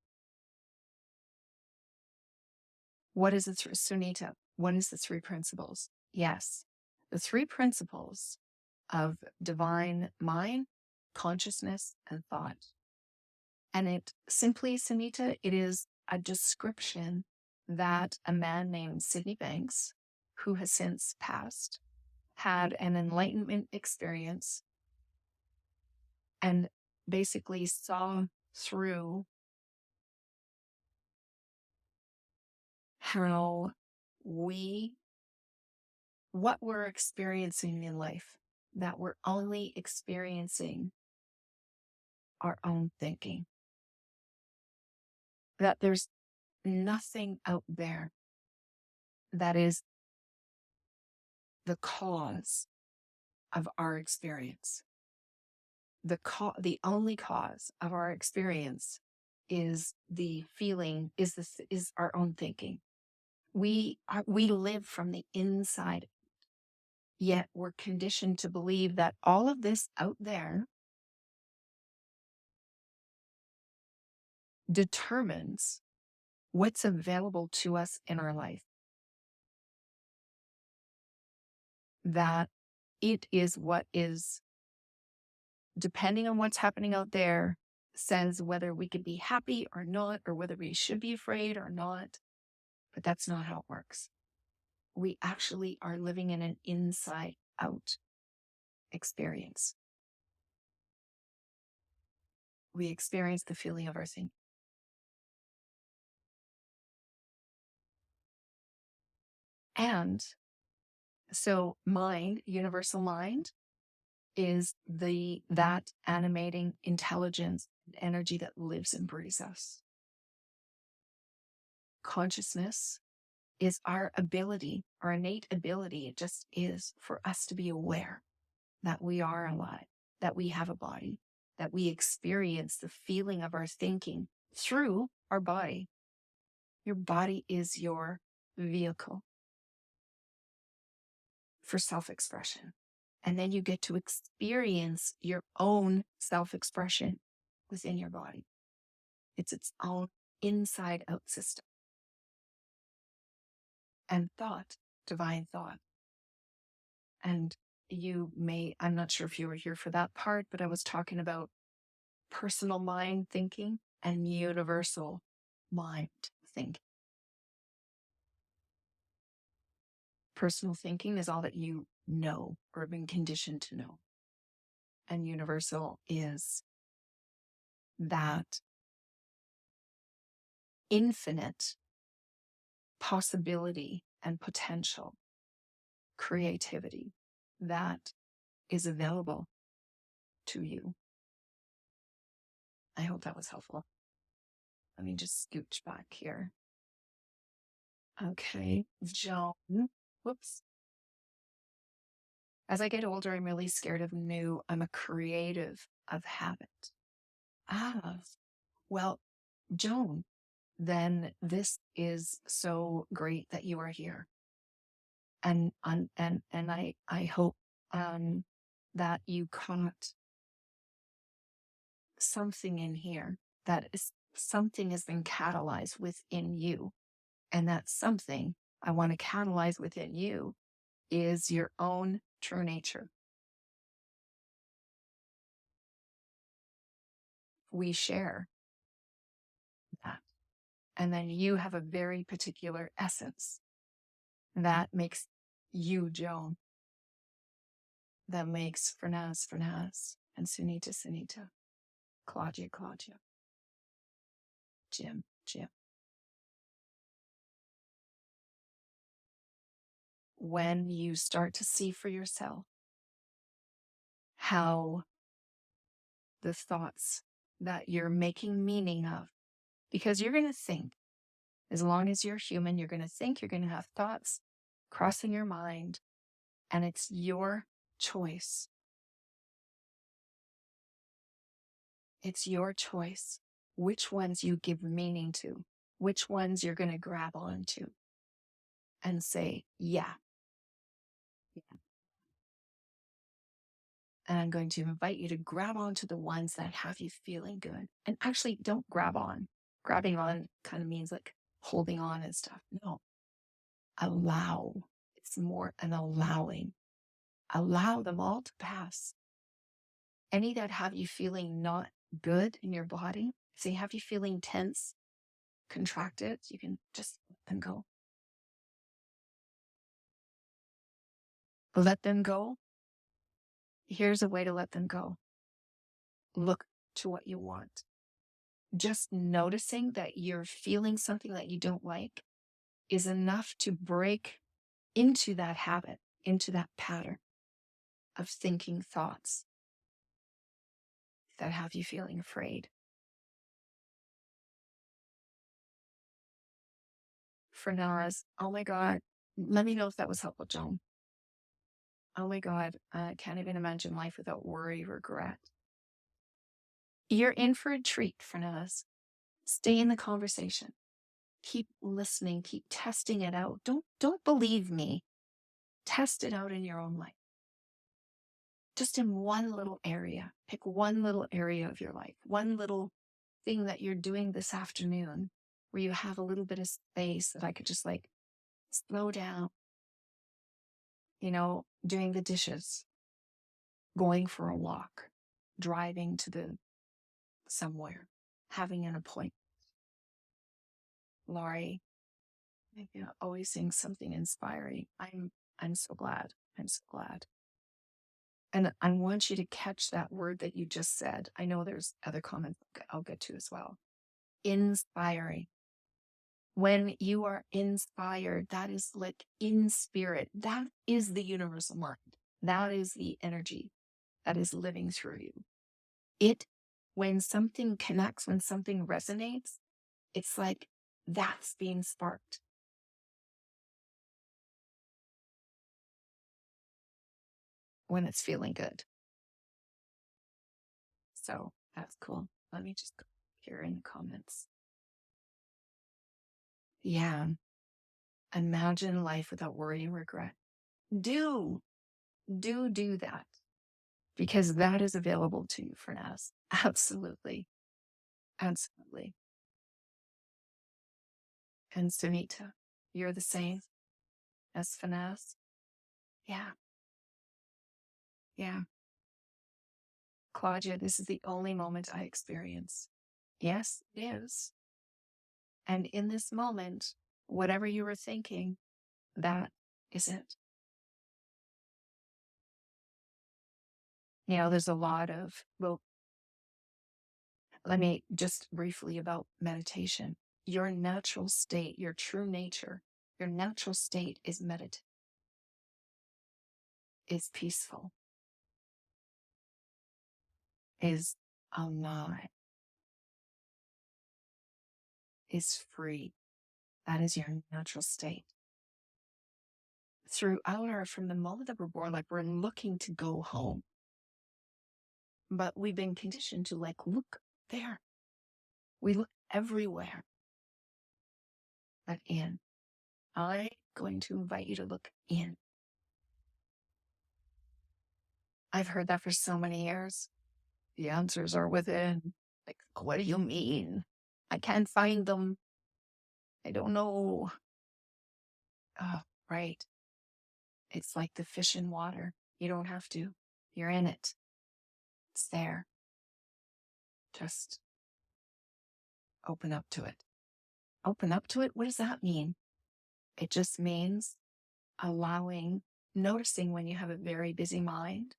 What is the Sunita? What is the three principles? Yes, the three principles of divine mind, consciousness, and thought. And it simply, Sunita, it is a description that a man named Sydney Banks, who has since passed, had an enlightenment experience and basically saw through how what we're experiencing in life, that we're only experiencing our own thinking, that there's nothing out there that is the cause of our experience. The only cause of our experience is the feeling, is our own thinking. We live from the inside, yet we're conditioned to believe that all of this out there determines what's available to us in our life. That it is what is, depending on what's happening out there, says whether we can be happy or not, or whether we should be afraid or not. But that's not how it works. We actually are living in an inside out experience. We experience the feeling of our thinking. And so mind, universal mind, is that animating intelligence, energy that lives and breathes us. Consciousness is our ability, our innate ability. It just is for us to be aware that we are alive, that we have a body, that we experience the feeling of our thinking through our body. Your body is your vehicle for self-expression. And then you get to experience your own self-expression within your body. It's its own inside out system. And thought, divine thought. And I'm not sure if you were here for that part, but I was talking about personal mind thinking and universal mind thinking. Personal thinking is all that you know or have been conditioned to know. And universal is that infinite possibility and potential, creativity that is available to you. I hope that was helpful. Let me just scooch back here. Okay, Joan. Whoops. As I get older, I'm really scared of new. I'm a creative of habit. Ah, well, Joan, then this is so great that you are here. And I hope that you caught something in here, that is something has been catalyzed within you. And that something I want to catalyze within you is your own true nature. We share that. And then you have a very particular essence that makes you Joan, that makes Fernaz Fernaz, and Sunita Sunita, Claudia Claudia, Jim Jim. When you start to see for yourself how the thoughts that you're making meaning of, because you're going to think, as long as you're human, you're going to think, you're going to have thoughts crossing your mind, and it's your choice. It's your choice which ones you give meaning to, which ones you're going to grab onto and say, yeah. And I'm going to invite you to grab onto the ones that have you feeling good. And actually, don't grab on. Grabbing on kind of means like holding on and stuff. No, allow. It's more an allowing. Allow them all to pass. Any that have you feeling not good in your body, if they have you feeling tense, contracted, you can just let them go. Let them go. Here's a way to let them go. Look to what you want. Just noticing that you're feeling something that you don't like is enough to break into that habit, into that pattern of thinking thoughts that have you feeling afraid. For Naz, oh my God, let me know if that was helpful, Joan. Oh my God, I can't even imagine life without worry, regret. You're in for a treat, for Naz. Stay in the conversation. Keep listening, keep testing it out. Don't believe me. Test it out in your own life. Just in one little area. Pick one little area of your life, one little thing that you're doing this afternoon where you have a little bit of space that I could just like slow down, doing the dishes, going for a walk, driving to somewhere, having an appointment. Laurie, always saying something inspiring. I'm so glad. I'm so glad. And I want you to catch that word that you just said. I know there's other comments I'll get to as well. Inspiring. When you are inspired, that is like in spirit. That is the universal mind. That is the energy that is living through you. When something connects, when something resonates, it's like that's being sparked. When it's feeling good. So that's cool. Let me just go here in the comments. Yeah. Imagine life without worry and regret. Do that, because that is available to you for now. Absolutely. Absolutely. And Sunita, you're the same as Finesse. Yeah. Yeah. Claudia, this is the only moment I experience. Yes, it is. And in this moment, whatever you were thinking, that is it. There's a lot of, let me just briefly about meditation. Your natural state, your true nature, your natural state is meditative, is peaceful, is alive, is free. That is your natural state. throughout from the moment that we're born, like we're looking to go home. But we've been conditioned to look there. We look everywhere but in. I'm going to invite you to look in. I've heard that for so many years. The answers are within. What do you mean? I can't find them. I don't know. Oh, right. It's like the fish in water. You don't have to. You're in it. It's there. Just open up to it. Open up to it? What does that mean? It just means noticing when you have a very busy mind.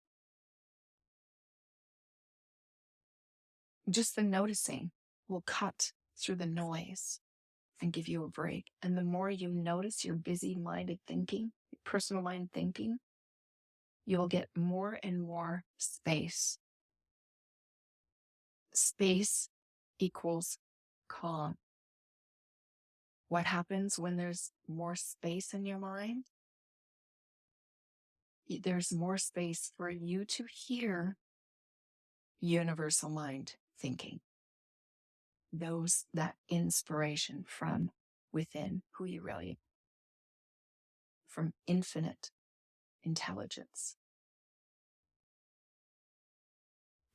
Just the noticing will cut through the noise and give you a break. And the more you notice your busy-minded thinking, your personal mind thinking, you'll get more and more space. Space equals calm. What happens when there's more space in your mind? There's more space for you to hear universal mind thinking. That inspiration from within who you really are, from infinite intelligence.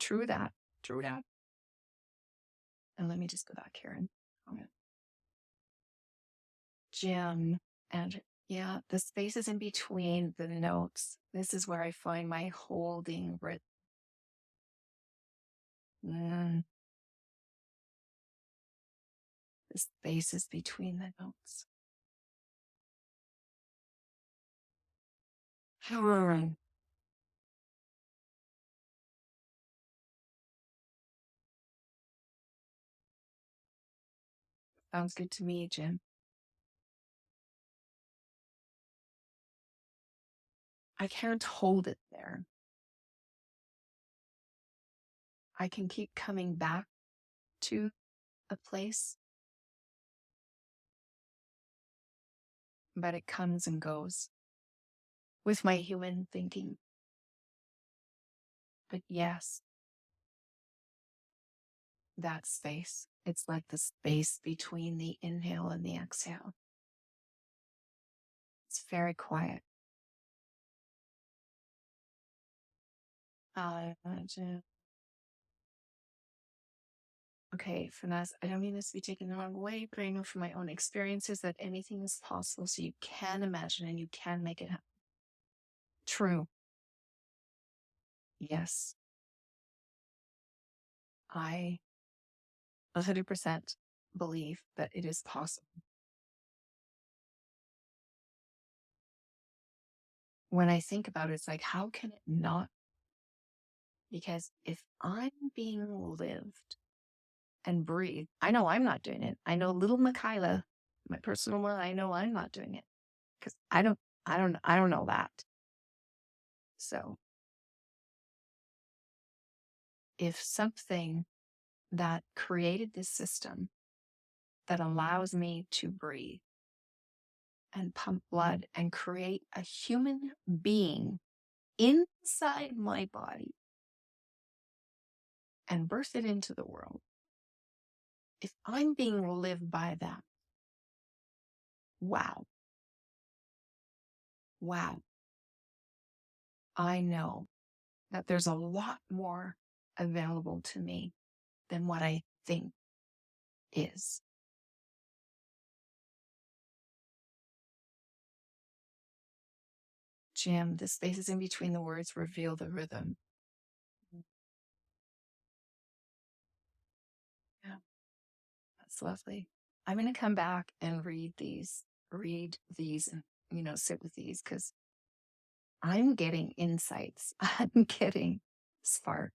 True that. And let me just go back here and comment. Jim, and yeah, the spaces in between the notes. This is where I find my holding rhythm. The spaces between the notes. Sounds good to me, Jim. I can't hold it there. I can keep coming back to a place, but it comes and goes with my human thinking. But yes, that space, it's like the space between the inhale and the exhale. It's very quiet. Okay, Finesse, I don't mean this to be taken the wrong way, but I know from my own experiences that anything is possible, so you can imagine and you can make it happen. True. Yes. I 100% believe that it is possible. When I think about it, it's like, how can it not? Because if I'm being lived and breathed, I know I'm not doing it. I know little Michaela, my personal one, I know I'm not doing it because I don't know that. So if something that created this system that allows me to breathe and pump blood and create a human being inside my body and birth it into the world, if I'm being lived by that, wow. I know that there's a lot more available to me than what I think is. Jim, the spaces in between the words reveal the rhythm. Yeah, that's lovely. I'm going to come back and read these and, sit with these because I'm getting insights. I'm getting spark.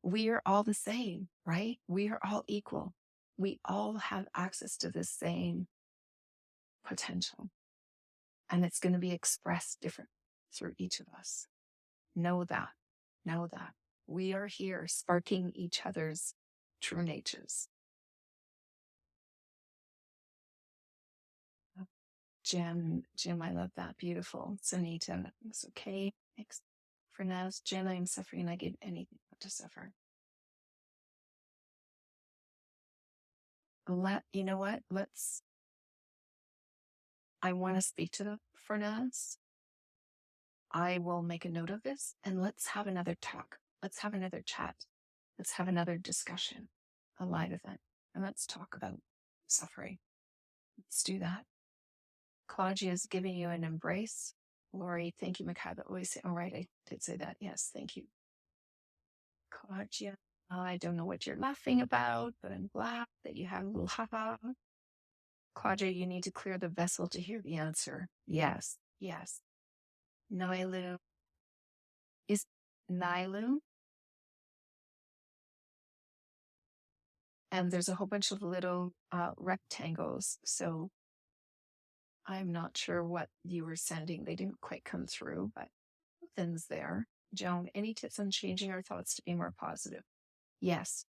We are all the same, right? We are all equal. We all have access to the same potential. And it's going to be expressed different through each of us. Know that. We are here sparking each other's true natures. Jim, I love that. Beautiful. Sunita, it's okay. Thanks for now. Jen, I am suffering. I give anything not to suffer. You know what? I want to speak to the Fernaz. I will make a note of this and let's have another talk. Let's have another chat. Let's have another discussion, a live event, and let's talk about suffering. Let's do that. Claudia is giving you an embrace. Lori, thank you, Michaela. Always say, all right, I did say that. Yes, thank you. Claudia, I don't know what you're laughing about, but I'm glad that you have a little haha. Claudia, you need to clear the vessel to hear the answer. Yes, yes. Nailu. Is Nailu? And there's a whole bunch of little rectangles. So I'm not sure what you were sending. They didn't quite come through, but nothing's there. Joan, any tips on changing our thoughts to be more positive? Yes.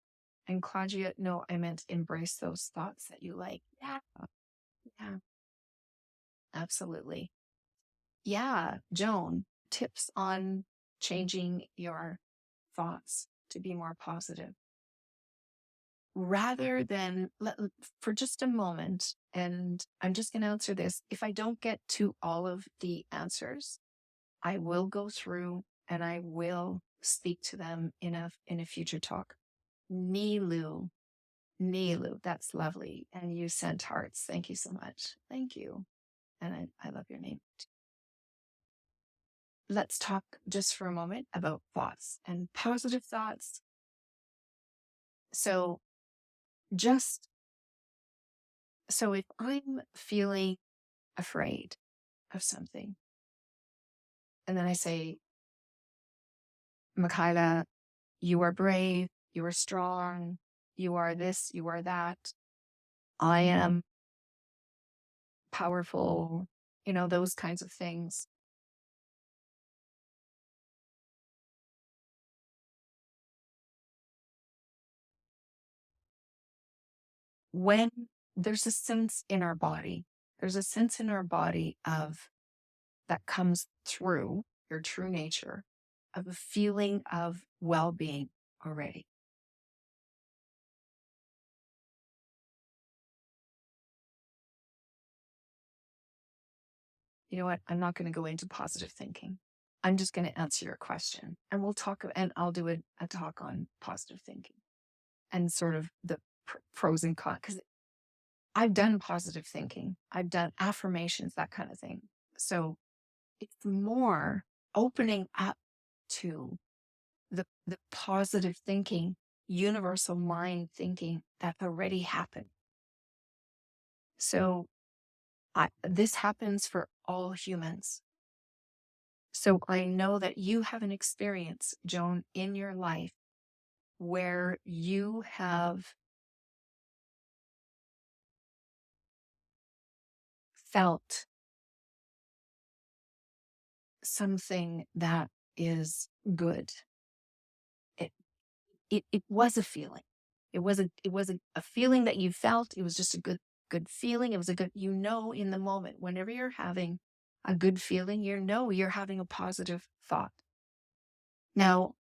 And Claudia, no, I meant embrace those thoughts that you like. Yeah. Yeah. Absolutely. Yeah. Joan, tips on changing your thoughts to be more positive. Rather than, for just a moment, and I'm just going to answer this. If I don't get to all of the answers, I will go through and I will speak to them in a future talk. Nilu, that's lovely. And you sent hearts. Thank you so much. Thank you. And I love your name. Let's talk just for a moment about thoughts and positive thoughts. So if I'm feeling afraid of something, and then I say, Michaela, you are brave, you are strong, you are this, you are that. I am powerful, those kinds of things. When there's a sense in our body, of that comes through your true nature of a feeling of well-being already. You know what? I'm not going to go into positive thinking. I'm just going to answer your question, and we'll talk, and I'll do a talk on positive thinking and sort of the pros and cons, because I've done positive thinking. I've done affirmations, that kind of thing. So it's more opening up to the positive thinking, universal mind thinking that already happened. So this happens for all humans. So I know that you have an experience, Joan, in your life where you have felt something that is good. It was a feeling. It was a feeling that you felt. It was just a good feeling. It was a good, in the moment, whenever you're having a good feeling, you're having a positive thought. Now,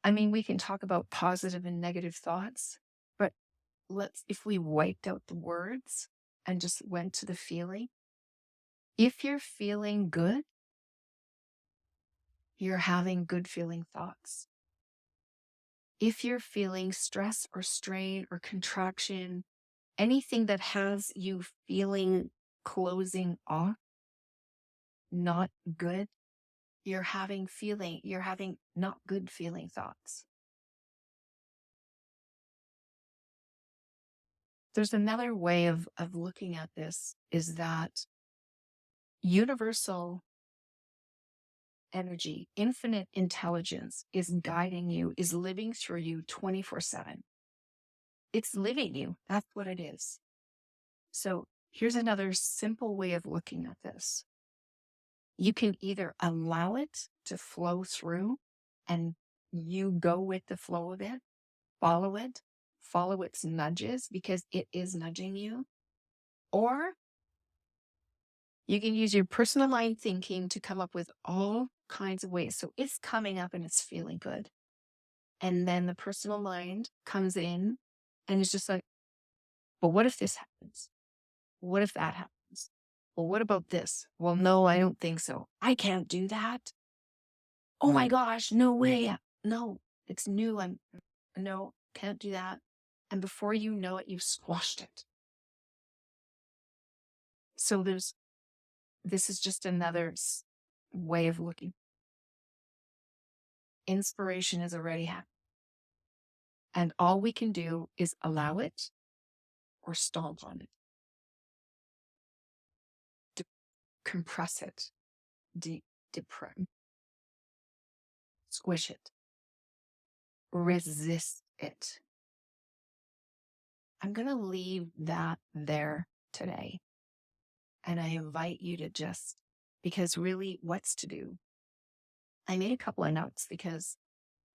I mean, we can talk about positive and negative thoughts, but if we wiped out the words and just went to the feeling, if you're feeling good, you're having good feeling thoughts. If you're feeling stress or strain or contraction, anything that has you feeling closing off, not good, you're having not good feeling thoughts. There's another way of looking at this, is that universal energy, infinite intelligence is guiding you, is living through you 24/7. It's living you. That's what it is. So here's another simple way of looking at this. You can either allow it to flow through and you go with the flow of it, follow its nudges because it is nudging you, or You can use your personal mind thinking to come up with all kinds of ways. So it's coming up and it's feeling good. And then the personal mind comes in and it's just like, well, what if this happens? What if that happens? Well, what about this? Well, no, I don't think so. I can't do that. Oh my gosh, no way. No, it's new. No, can't do that. And before you know it, you've squashed it. So this is just another way of looking. Inspiration is already happening. And all we can do is allow it or stomp on it, compress it, depress, squish it, resist it. I'm going to leave that there today. And I invite you to because really what's to do? I made a couple of notes because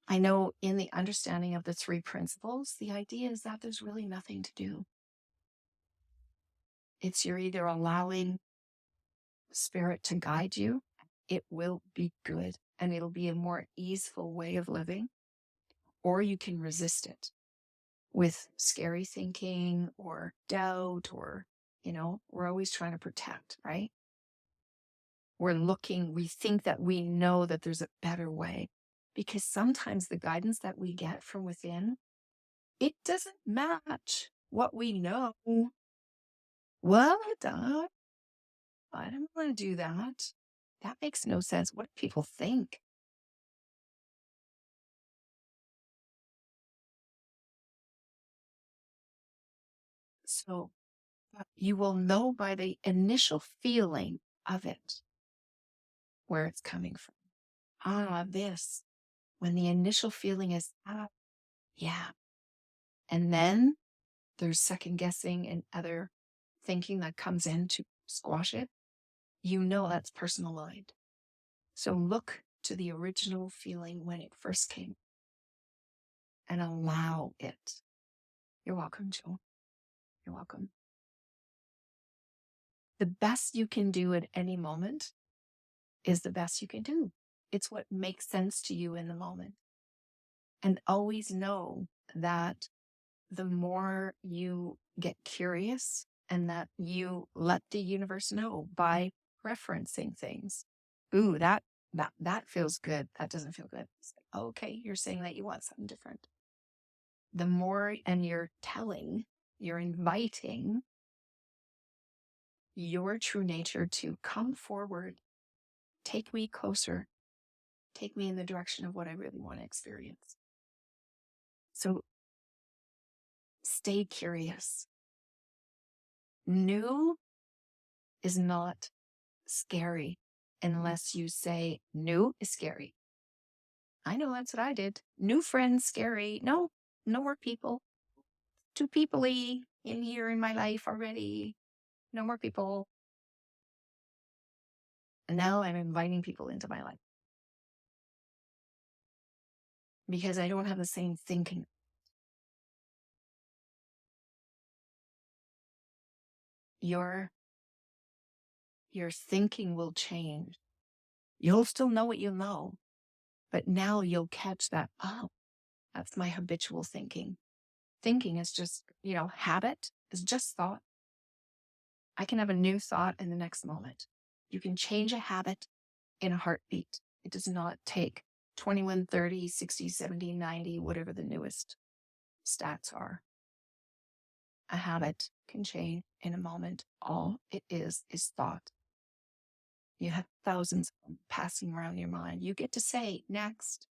I know in the understanding of the 3 principles, the idea is that there's really nothing to do. It's you're either allowing spirit to guide you, it will be good and it'll be a more easeful way of living, or you can resist it with scary thinking or doubt or, we're always trying to protect, right? We think that we know that there's a better way because sometimes the guidance that we get from within, it doesn't match what we know. What? I don't want to do that. That makes no sense. What do people think? So you will know by the initial feeling of it where it's coming from. This. When the initial feeling is, yeah. And then there's second guessing and other thinking that comes in to squash it. That's personal mind. So look to the original feeling when it first came and allow it. You're welcome, Joe. You're welcome. The best you can do at any moment is the best you can do. It's what makes sense to you in the moment. And always know that the more you get curious and that you let the universe know by referencing things. Ooh, that feels good. That doesn't feel good. Okay, you're saying that you want something different. The more, and you're inviting your true nature to come forward, take me closer, take me in the direction of what I really want to experience. So stay curious. New is not scary unless you say new is scary. I know that's what I did. New friends scary. No more people. Too people-y in here in my life already. No more people. And now I'm inviting people into my life because I don't have the same thinking. Your thinking will change. You'll still know what you know, but now you'll catch that, that's my habitual thinking. Thinking is just, habit is just thought. I can have a new thought in the next moment. You can change a habit in a heartbeat. It does not take 21, 30, 60, 70, 90, whatever the newest stats are. A habit can change in a moment. All it is thought. You have thousands of them passing around your mind. You get to say next,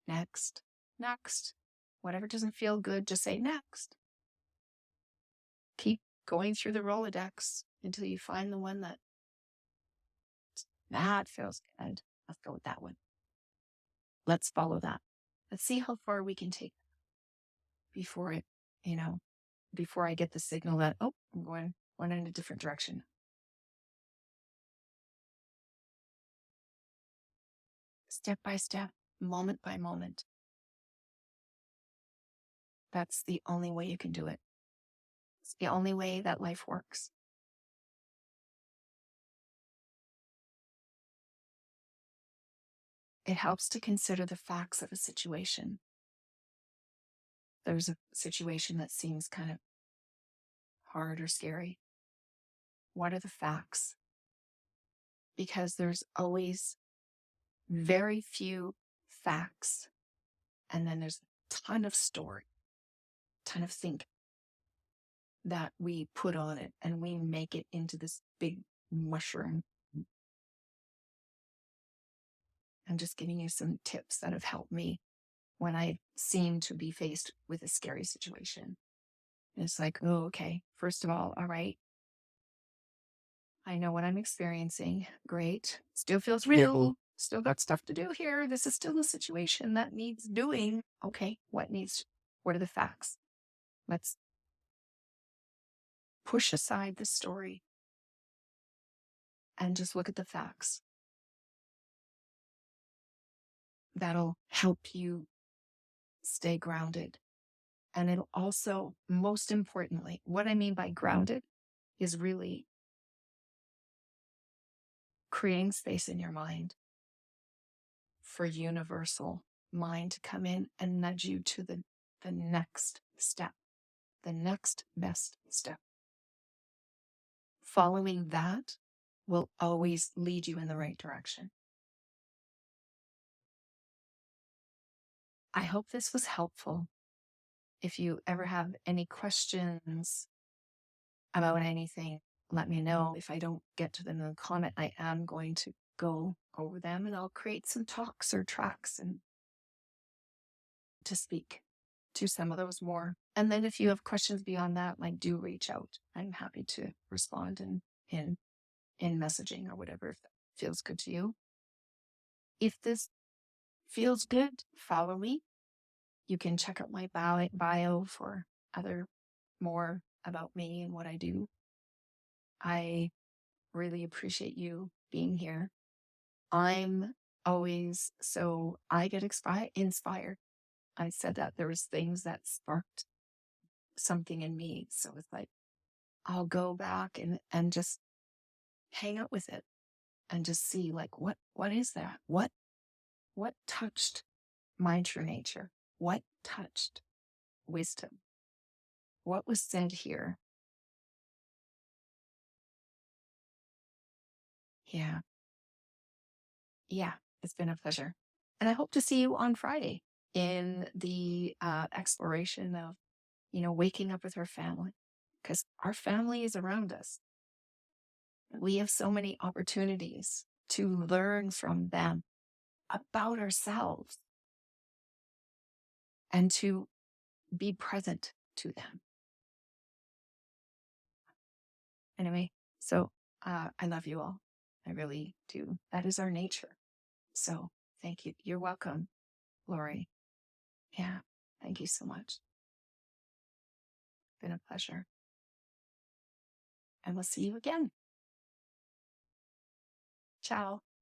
next, next. Whatever doesn't feel good, just say next. Keep going through the Rolodex until you find the one that feels good. Let's go with that one. Let's follow that. Let's see how far we can take before before I get the signal that, I'm going in a different direction. Step by step, moment by moment. That's the only way you can do it. It's the only way that life works. it helps to consider the facts of a situation. There's a situation that seems kind of hard or scary. What are the facts? Because there's always very few facts, and then there's a ton of story, ton of think that we put on it, and we make it into this big mushroom. I'm just giving you some tips that have helped me when I seem to be faced with a scary situation. It's like, oh, okay, first of all right, I know what I'm experiencing. Great. Still feels real. Still got stuff to do here. This is still a situation that needs doing. Okay, what are the facts? Let's push aside the story and just look at the facts. That'll help you stay grounded. And it'll also, most importantly, what I mean by grounded is really creating space in your mind for universal mind to come in and nudge you to the next step, the next best step. Following that will always lead you in the right direction. I hope this was helpful. If you ever have any questions about anything, let me know. If I don't get to them in the comment, I am going to go over them, and I'll create some talks or tracks and to speak to some of those more. And then if you have questions beyond that, do reach out. I'm happy to respond in messaging or whatever, if that feels good to you. If this feels good, follow me. You can check out my bio for more about me and what I do. I really appreciate you being here. I'm always, I get inspired. I said that there was things that sparked something in me. So it's like, I'll go back and just hang out with it and just see what is that? What touched my true nature? What touched wisdom? What was said here? Yeah. Yeah, it's been a pleasure. And I hope to see you on Friday in the exploration of, waking up with our family, because our family is around us. We have so many opportunities to learn from them about ourselves and to be present to them. Anyway, so I love you all. I really do. That is our nature. So thank you. You're welcome, Lori. Yeah, thank you so much. Been a pleasure. And we'll see you again. Ciao.